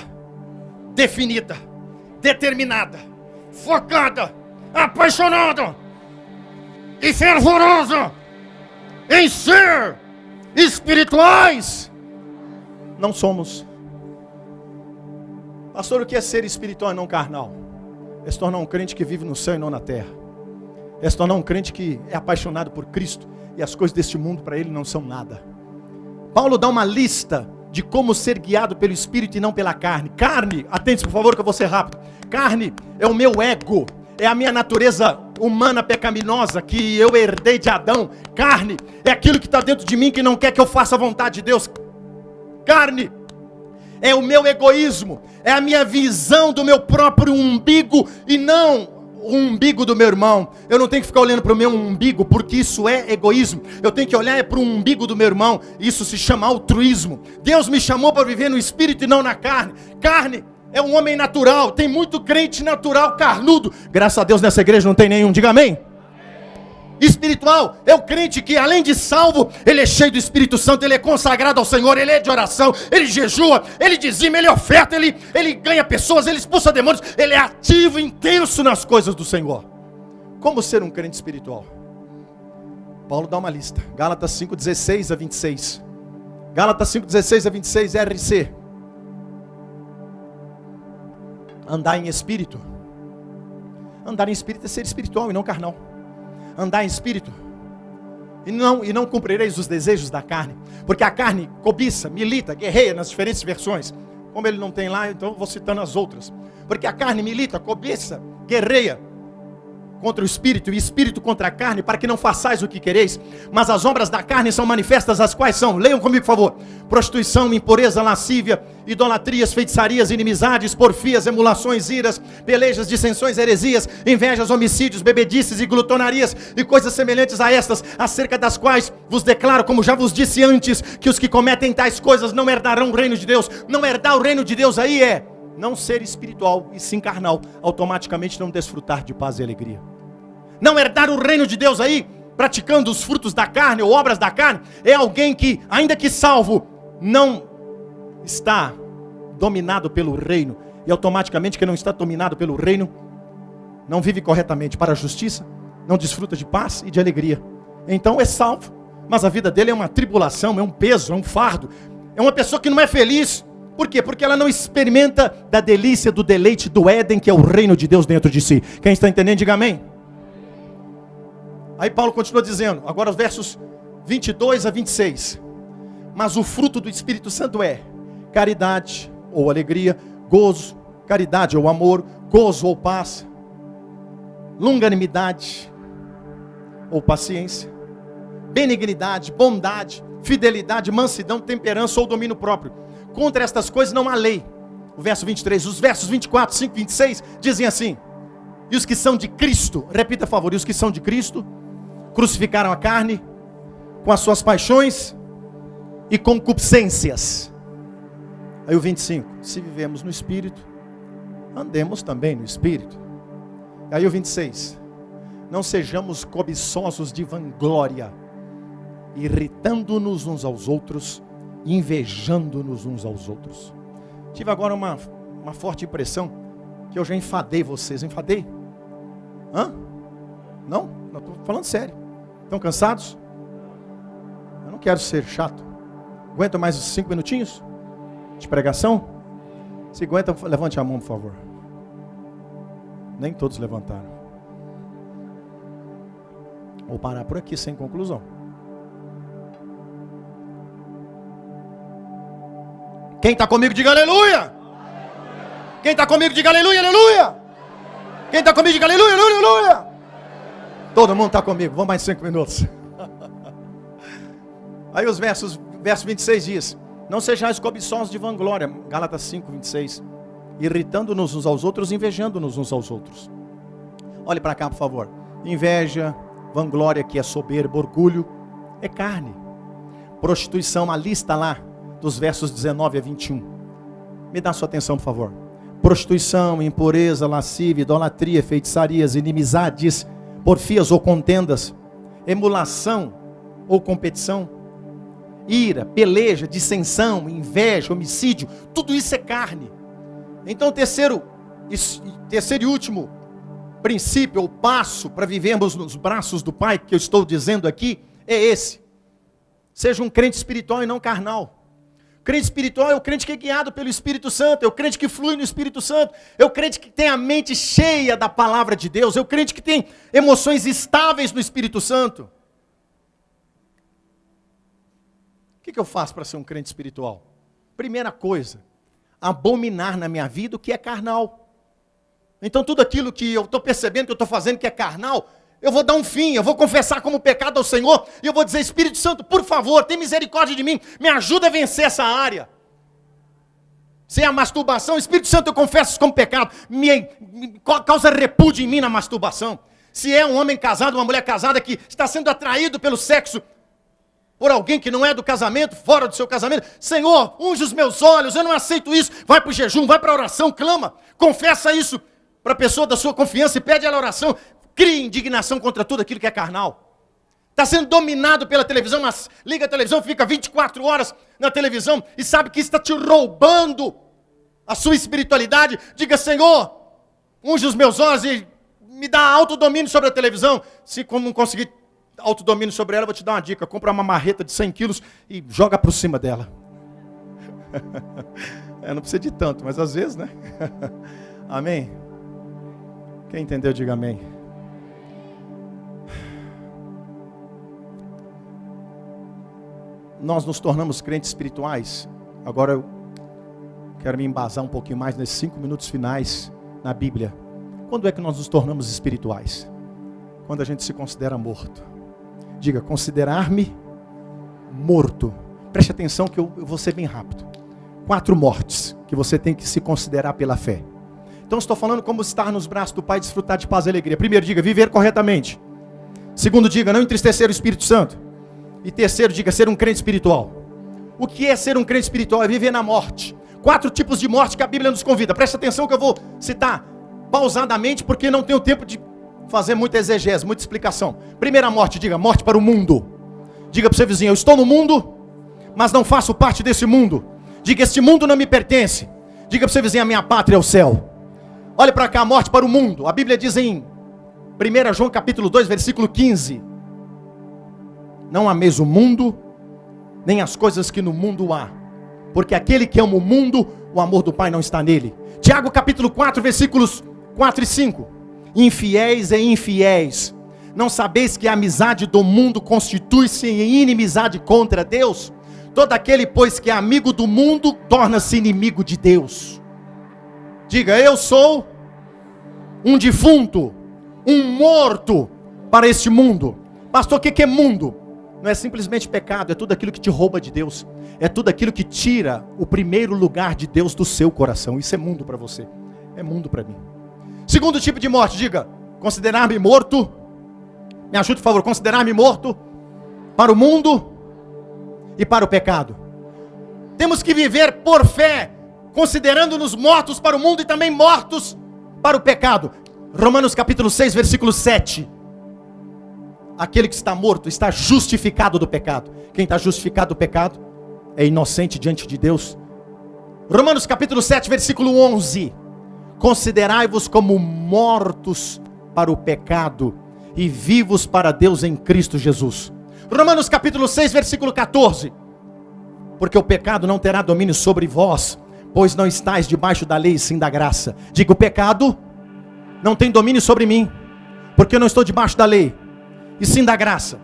definida, determinada, focada, apaixonado e fervoroso em ser espirituais. Não somos. Pastor, o que é ser espiritual e não carnal? É se tornar um crente que vive no céu e não na terra. É se tornar um crente que é apaixonado por Cristo e as coisas deste mundo para ele não são nada. Paulo dá uma lista de como ser guiado pelo Espírito e não pela carne. Carne, atente por favor que eu vou ser rápido. Carne é o meu ego, é a minha natureza humana pecaminosa que eu herdei de Adão. Carne é aquilo que está dentro de mim que não quer que eu faça a vontade de Deus. Carne é o meu egoísmo, é a minha visão do meu próprio umbigo e não o umbigo do meu irmão. Eu não tenho que ficar olhando para o meu umbigo, porque isso é egoísmo. Eu tenho que olhar para o umbigo do meu irmão. Isso se chama altruísmo. Deus me chamou para viver no espírito e não na carne. Carne é um homem natural. Tem muito crente natural, carnudo. Graças a Deus nessa igreja não tem nenhum. Diga amém. Espiritual é o crente que além de salvo, ele é cheio do Espírito Santo, ele é consagrado ao Senhor, ele é de oração, ele jejua, ele dizima, ele oferta, ele ganha pessoas, ele expulsa demônios, ele é ativo, intenso nas coisas do Senhor. Como ser um crente espiritual? Paulo dá uma lista. Gálatas 5:16 a 26. Gálatas 5:16 a 26, RC. Andar em espírito. Andar em espírito é ser espiritual e não carnal. Andar em espírito e não cumprireis os desejos da carne, porque a carne cobiça, milita, guerreia nas diferentes versões. Como ele não tem lá, então eu vou citando as outras. Porque a carne milita, cobiça, guerreia contra o espírito e o espírito contra a carne, para que não façais o que quereis. Mas as obras da carne são manifestas, as quais são, leiam comigo por favor: prostituição, impureza, lascívia, idolatrias, feitiçarias, inimizades, porfias, emulações, iras, pelejas, dissensões, heresias, invejas, homicídios, bebedices e glutonarias e coisas semelhantes a estas, acerca das quais vos declaro, como já vos disse antes, que os que cometem tais coisas não herdarão o reino de Deus. Não herdar o reino de Deus aí é não ser espiritual e sim carnal, automaticamente não desfrutar de paz e alegria. Não herdar o reino de Deus aí, praticando os frutos da carne ou obras da carne, é alguém que, ainda que salvo, não está dominado pelo reino, e automaticamente que não está dominado pelo reino, não vive corretamente para a justiça, não desfruta de paz e de alegria. Então é salvo, mas a vida dele é uma tribulação, é um peso, é um fardo, é uma pessoa que não é feliz. Por quê? Porque ela não experimenta da delícia, do deleite, do Éden, que é o reino de Deus dentro de si. Quem está entendendo, diga amém. Aí Paulo continua dizendo, agora os versos 22 a 26. Mas o fruto do Espírito Santo é caridade ou alegria, gozo, caridade ou amor, gozo ou paz, longanimidade ou paciência, benignidade, bondade, fidelidade, mansidão, temperança ou domínio próprio. Contra estas coisas não há lei. O verso 23, os versos 24, 5, 26 dizem assim: e os que são de Cristo, repita por favor, e os que são de Cristo crucificaram a carne com as suas paixões e concupiscências. Aí o 25, se vivemos no Espírito, andemos também no Espírito. Aí o 26, não sejamos cobiçosos de vanglória, irritando-nos uns aos outros, invejando-nos uns aos outros. Tive agora uma forte impressão que eu já enfadei vocês. Enfadei? Hã? Não? Não, estou falando sério. Estão cansados? Eu não quero ser chato. Aguenta mais 5 minutinhos de pregação? Se aguenta, levante a mão por favor. Nem todos levantaram. Vou parar por aqui sem conclusão. Quem está comigo, diga aleluia. Quem está comigo, diga aleluia, aleluia. Quem está comigo, diga aleluia, aleluia, aleluia. Todo mundo está comigo, vamos mais 5 minutos. Aí os verso 26 diz: não sejais cobiçosos de vanglória, Gálatas 5, 26. Irritando-nos uns aos outros, invejando-nos uns aos outros. Olhe para cá por favor. Inveja, vanglória, que é soberba, orgulho, é carne. Prostituição, a lista lá dos versos 19 a 21. Me dá sua atenção, por favor. Prostituição, impureza, lascívia, idolatria, feitiçarias, inimizades, porfias ou contendas, emulação ou competição, ira, peleja, dissensão, inveja, homicídio, tudo isso é carne. Então terceiro e último princípio ou passo para vivermos nos braços do Pai, que eu estou dizendo aqui, é esse. Seja um crente espiritual e não carnal. Crente espiritual é o crente que é guiado pelo Espírito Santo, é o crente que flui no Espírito Santo, é o crente que tem a mente cheia da palavra de Deus, é o crente que tem emoções estáveis no Espírito Santo. O que eu faço para ser um crente espiritual? Primeira coisa, abominar na minha vida o que é carnal. Então tudo aquilo que eu estou percebendo que eu estou fazendo que é carnal, eu vou dar um fim, eu vou confessar como pecado ao Senhor, e eu vou dizer, Espírito Santo, por favor, tem misericórdia de mim, me ajuda a vencer essa área. Se é a masturbação, Espírito Santo, eu confesso isso como pecado, causa repúdio em mim na masturbação. Se é um homem casado, uma mulher casada que está sendo atraído pelo sexo, por alguém que não é do casamento, fora do seu casamento, Senhor, unge os meus olhos, eu não aceito isso, vai para o jejum, vai para a oração, clama, confessa isso para a pessoa da sua confiança e pede ela a oração. Cria indignação contra tudo aquilo que é carnal. Está sendo dominado pela televisão, mas liga a televisão, fica 24 horas na televisão e sabe que está te roubando a sua espiritualidade. Diga, Senhor, unge os meus olhos e me dá autodomínio sobre a televisão. Se como não conseguir autodomínio sobre ela, eu vou te dar uma dica. Compra uma marreta de 100 quilos e joga por cima dela. Não precisa de tanto, mas às vezes, né? Amém? Quem entendeu, diga amém. Nós nos tornamos crentes espirituais. Agora eu quero me embasar um pouquinho mais nesses 5 minutos finais na Bíblia. Quando é que nós nos tornamos espirituais? Quando a gente se considera morto. Diga, considerar-me morto. Preste atenção que eu vou ser bem rápido. 4 mortes que você tem que se considerar pela fé. Então estou falando como estar nos braços do Pai, desfrutar de paz e alegria. Primeiro, diga, viver corretamente. Segundo, diga, não entristecer o Espírito Santo. E terceiro, diga, ser um crente espiritual. O que é ser um crente espiritual? É viver na morte. 4 tipos de morte que a Bíblia nos convida. Presta atenção que eu vou citar pausadamente, porque não tenho tempo de fazer muita exegese, muita explicação. Primeira morte, diga, morte para o mundo. Diga para o seu vizinho, eu estou no mundo, mas não faço parte desse mundo. Diga, este mundo não me pertence. Diga para o seu vizinho, a minha pátria é o céu. Olha para cá, morte para o mundo. A Bíblia diz em 1 João capítulo 2, versículo 15. Não ameis o mundo, nem as coisas que no mundo há. Porque aquele que ama o mundo, o amor do Pai não está nele. Tiago capítulo 4, versículos 4 e 5. Infiéis e infiéis, não sabeis que a amizade do mundo constitui-se em inimizade contra Deus? Todo aquele, pois, que é amigo do mundo, torna-se inimigo de Deus. Diga, eu sou um defunto, um morto para este mundo. Pastor, o que é mundo? Não é simplesmente pecado, é tudo aquilo que te rouba de Deus. É tudo aquilo que tira o primeiro lugar de Deus do seu coração. Isso é mundo para você, é mundo para mim. Segundo tipo de morte, diga, considerar-me morto. Me ajude, por favor, considerar-me morto para o mundo e para o pecado. Temos que viver por fé, considerando-nos mortos para o mundo e também mortos para o pecado. Romanos capítulo 6, versículo 7. Aquele que está morto está justificado do pecado. Quem está justificado do pecado é inocente diante de Deus. Romanos capítulo 7, versículo 11. Considerai-vos como mortos para o pecado e vivos para Deus em Cristo Jesus. Romanos capítulo 6, versículo 14. Porque o pecado não terá domínio sobre vós, pois não estáis debaixo da lei, sim da graça. Diga, o pecado não tem domínio sobre mim, porque eu não estou debaixo da lei, e sim da graça.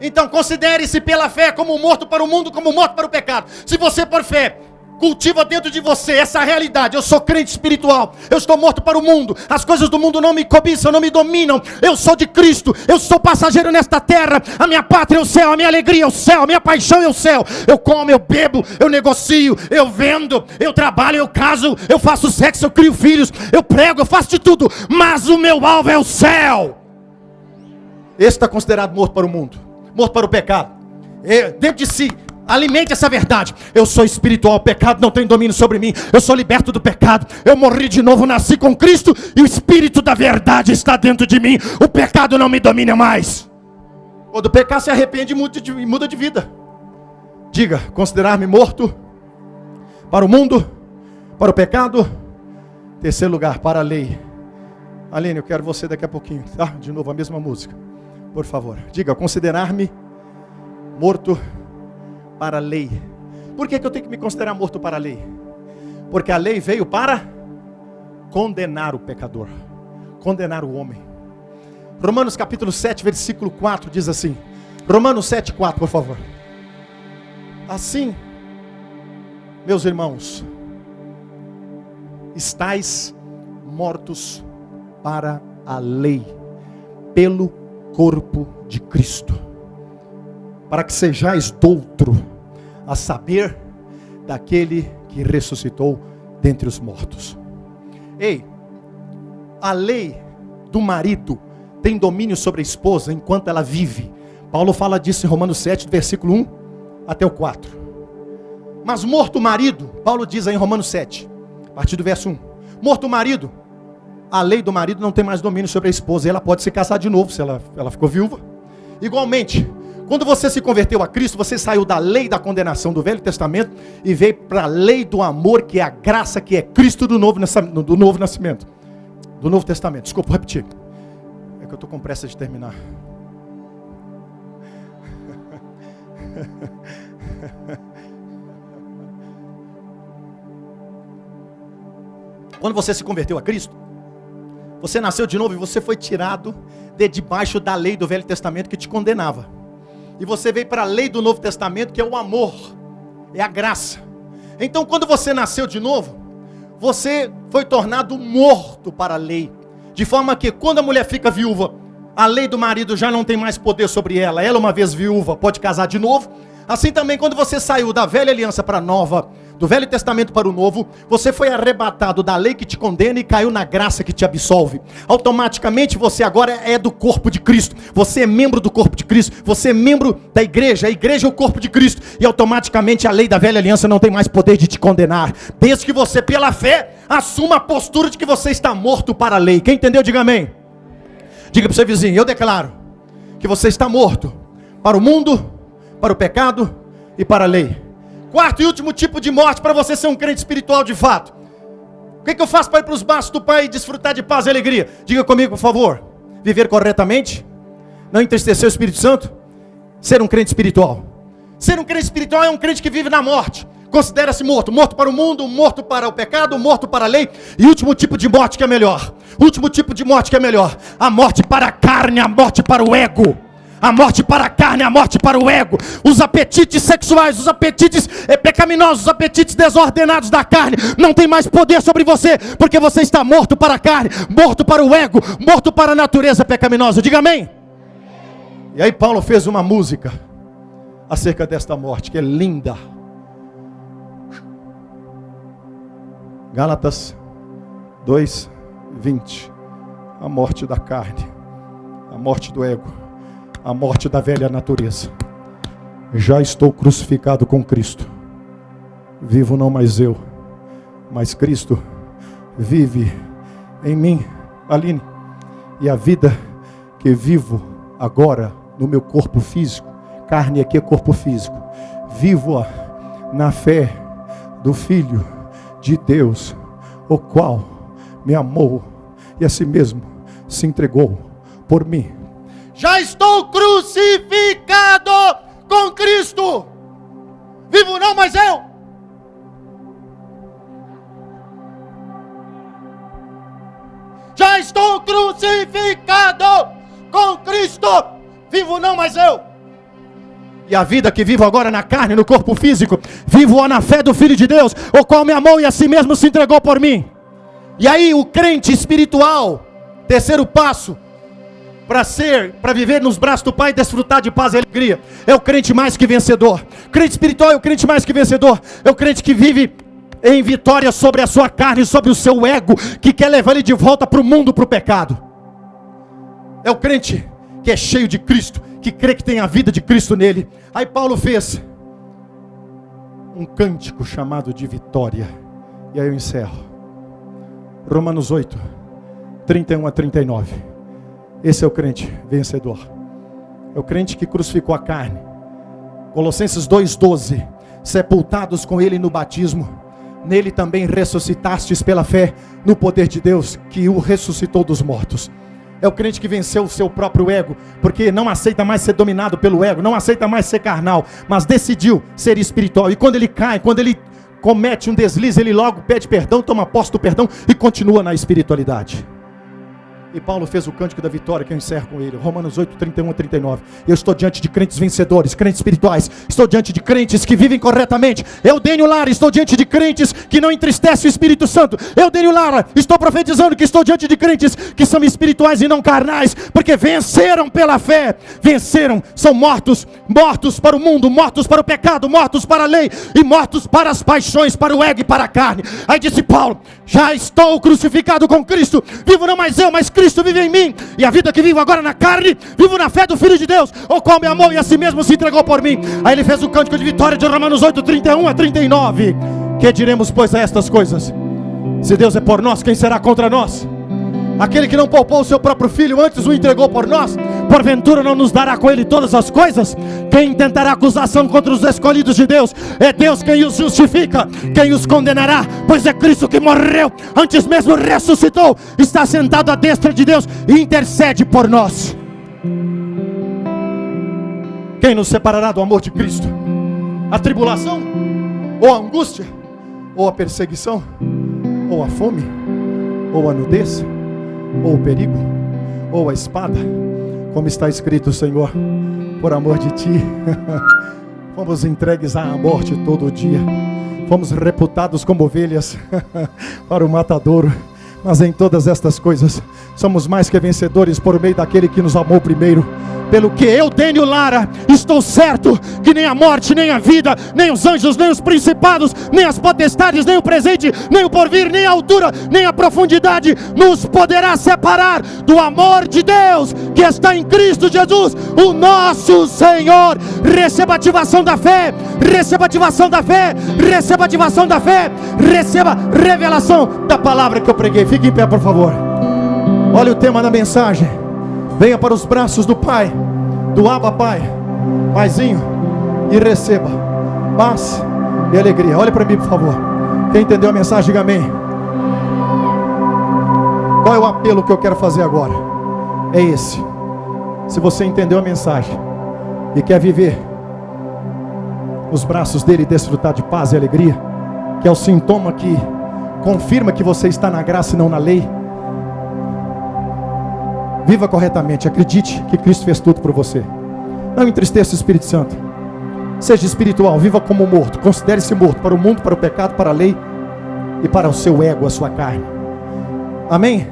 Então considere-se pela fé como morto para o mundo, como morto para o pecado. Se você por fé cultiva dentro de você essa realidade, eu sou crente espiritual, eu estou morto para o mundo, as coisas do mundo não me cobiçam, não me dominam, eu sou de Cristo, eu sou passageiro nesta terra, a minha pátria é o céu, a minha alegria é o céu, a minha paixão é o céu, eu como, eu bebo, eu negocio, eu vendo, eu trabalho, eu caso, eu faço sexo, eu crio filhos, eu prego, eu faço de tudo, mas o meu alvo é o céu. Esse está considerado morto para o mundo, morto para o pecado. Dentro de si, alimente essa verdade. Eu sou espiritual, o pecado não tem domínio sobre mim. Eu sou liberto do pecado. Eu morri de novo, nasci com Cristo e o Espírito da verdade está dentro de mim. O pecado não me domina mais. Quando pecar, se arrepende e muda de vida. Diga, considerar-me morto para o mundo, para o pecado. Terceiro lugar, para a lei. Aline, eu quero você daqui a pouquinho, tá? De novo, a mesma música. Por favor. Diga, considerar-me morto para a lei. Por que eu tenho que me considerar morto para a lei? Porque a lei veio para condenar o pecador, condenar o homem. Romanos capítulo 7, versículo 4 diz assim. Romanos 7, 4, por favor. Assim, meus irmãos, estais mortos para a lei, pelo corpo de Cristo, para que sejais doutro, a saber, daquele que ressuscitou dentre os mortos. Ei, a lei do marido tem domínio sobre a esposa enquanto ela vive. Paulo fala disso em Romanos 7, versículo 1 até o 4. Mas morto o marido, Paulo diz aí em Romanos 7, a partir do verso 1. Morto o marido, a lei do marido não tem mais domínio sobre a esposa. E ela pode se casar de novo se ela ficou viúva. Igualmente, quando você se converteu a Cristo, você saiu da lei da condenação do Velho Testamento e veio para a lei do amor, que é a graça, que é Cristo do novo nascimento. Do Novo Testamento. Desculpa, vou repetir. É que eu estou com pressa de terminar. Quando você se converteu a Cristo, você nasceu de novo e você foi tirado de debaixo da lei do Velho Testamento que te condenava. E você veio para a lei do Novo Testamento, que é o amor, é a graça. Então, quando você nasceu de novo, você foi tornado morto para a lei. De forma que quando a mulher fica viúva, a lei do marido já não tem mais poder sobre ela. Ela, uma vez viúva, pode casar de novo. Assim também, quando você saiu da velha aliança para a nova, do Velho Testamento para o Novo, você foi arrebatado da lei que te condena e caiu na graça que te absolve. Automaticamente você agora é do corpo de Cristo. Você é membro do corpo de Cristo. Você é membro da igreja. A igreja é o corpo de Cristo. E automaticamente a lei da velha aliança não tem mais poder de te condenar. Desde que você, pela fé, assuma a postura de que você está morto para a lei. Quem entendeu, diga amém. Diga para o seu vizinho, eu declaro que você está morto para o mundo, para o pecado e para a lei. Quarto e último tipo de morte para você ser um crente espiritual de fato. O que eu faço para ir para os braços do Pai e desfrutar de paz e alegria? Diga comigo, por favor. Viver corretamente, não entristecer o Espírito Santo, ser um crente espiritual. Ser um crente espiritual é um crente que vive na morte. Considera-se morto, morto para o mundo, morto para o pecado, morto para a lei. E último tipo de morte que é melhor. Último tipo de morte que é melhor. A morte para a carne, a morte para o ego. A morte para a carne, a morte para o ego. Os apetites sexuais, os apetites pecaminosos, os apetites desordenados da carne não tem mais poder sobre você, porque você está morto para a carne, morto para o ego, morto para a natureza pecaminosa. Diga amém. E aí Paulo fez uma música acerca desta morte, que é linda. Gálatas 2:20. A morte da carne, a morte do ego, a morte da velha natureza. Já estou crucificado com Cristo. Vivo não mais eu, mas Cristo vive em mim, Aline. E a vida que vivo agora no meu corpo físico, carne aqui é corpo físico, vivo-a na fé do Filho de Deus, o qual me amou e a si mesmo se entregou por mim. Já estou crucificado com Cristo. Vivo não mais eu. Já estou crucificado com Cristo. Vivo não mais eu. E a vida que vivo agora na carne, no corpo físico, vivo na fé do Filho de Deus, o qual me amou e a si mesmo se entregou por mim. E aí o crente espiritual, terceiro passo, para viver nos braços do Pai e desfrutar de paz e alegria, é o crente mais que vencedor. Crente espiritual é o crente mais que vencedor. É o crente que vive em vitória sobre a sua carne, sobre o seu ego, que quer levar ele de volta para o mundo, para o pecado. É o crente que é cheio de Cristo, que crê que tem a vida de Cristo nele. Aí Paulo fez um cântico chamado de vitória. E aí eu encerro. Romanos 8, 31 a 39. Esse é o crente vencedor. É o crente que crucificou a carne. Colossenses 2:12. Sepultados com ele no batismo, nele também ressuscitastes pela fé no poder de Deus que o ressuscitou dos mortos. É o crente que venceu o seu próprio ego, porque não aceita mais ser dominado pelo ego, não aceita mais ser carnal, mas decidiu ser espiritual. E quando ele cai, quando ele comete um deslize, ele logo pede perdão, toma posse do perdão e continua na espiritualidade. E Paulo fez o cântico da vitória, que eu encerro com ele, Romanos 8, 31 a 39. Eu estou diante de crentes vencedores, crentes espirituais. Estou diante de crentes que vivem corretamente. Eu, Dênio Lara, estou diante de crentes que não entristecem o Espírito Santo. Eu, Dênio Lara, estou profetizando que estou diante de crentes que são espirituais e não carnais, porque venceram pela fé. Venceram, são mortos para o mundo, mortos para o pecado, mortos para a lei e mortos para as paixões, para o ego e para a carne. Aí disse Paulo: já estou crucificado com Cristo, vivo não mais eu, mas Cristo vive em mim, e a vida que vivo agora na carne, vivo na fé do Filho de Deus, o qual me amou e a si mesmo se entregou por mim. Aí ele fez o cântico de vitória de Romanos 8, 31 a 39. Que diremos, pois, a estas coisas? Se Deus é por nós, quem será contra nós? Aquele que não poupou o seu próprio filho, antes o entregou por nós, porventura não nos dará com ele todas as coisas? Quem intentará acusação contra os escolhidos de Deus? É Deus quem os justifica. Quem os condenará? Pois é Cristo que morreu, antes mesmo ressuscitou, está sentado à destra de Deus e intercede por nós. Quem nos separará do amor de Cristo? A tribulação? Ou a angústia? Ou a perseguição? Ou a fome? Ou a nudez? Ou o perigo? Ou a espada? Como está escrito, Senhor, por amor de Ti, fomos entregues à morte todo dia, fomos reputados como ovelhas para o matadouro, mas em todas estas coisas, somos mais que vencedores por meio daquele que nos amou primeiro. Pelo que eu, Dênio Lara, estou certo que nem a morte, nem a vida, nem os anjos, nem os principados, nem as potestades, nem o presente, nem o porvir, nem a altura, nem a profundidade nos poderá separar do amor de Deus que está em Cristo Jesus, o nosso Senhor. Receba a ativação da fé, receba a ativação da fé, receba a ativação da fé, receba revelação da palavra que eu preguei. Fique em pé, por favor. Olha o tema da mensagem. Venha para os braços do Pai, do Abba Pai, Paizinho, e receba paz e alegria. Olhe para mim, por favor. Quem entendeu a mensagem, diga amém. Qual é o apelo que eu quero fazer agora? É esse. Se você entendeu a mensagem e quer viver nos braços dele e desfrutar de paz e alegria, que é o sintoma que confirma que você está na graça e não na lei, viva corretamente, acredite que Cristo fez tudo por você. Não entristeça o Espírito Santo. Seja espiritual, viva como morto. Considere-se morto para o mundo, para o pecado, para a lei e para o seu ego, a sua carne. Amém?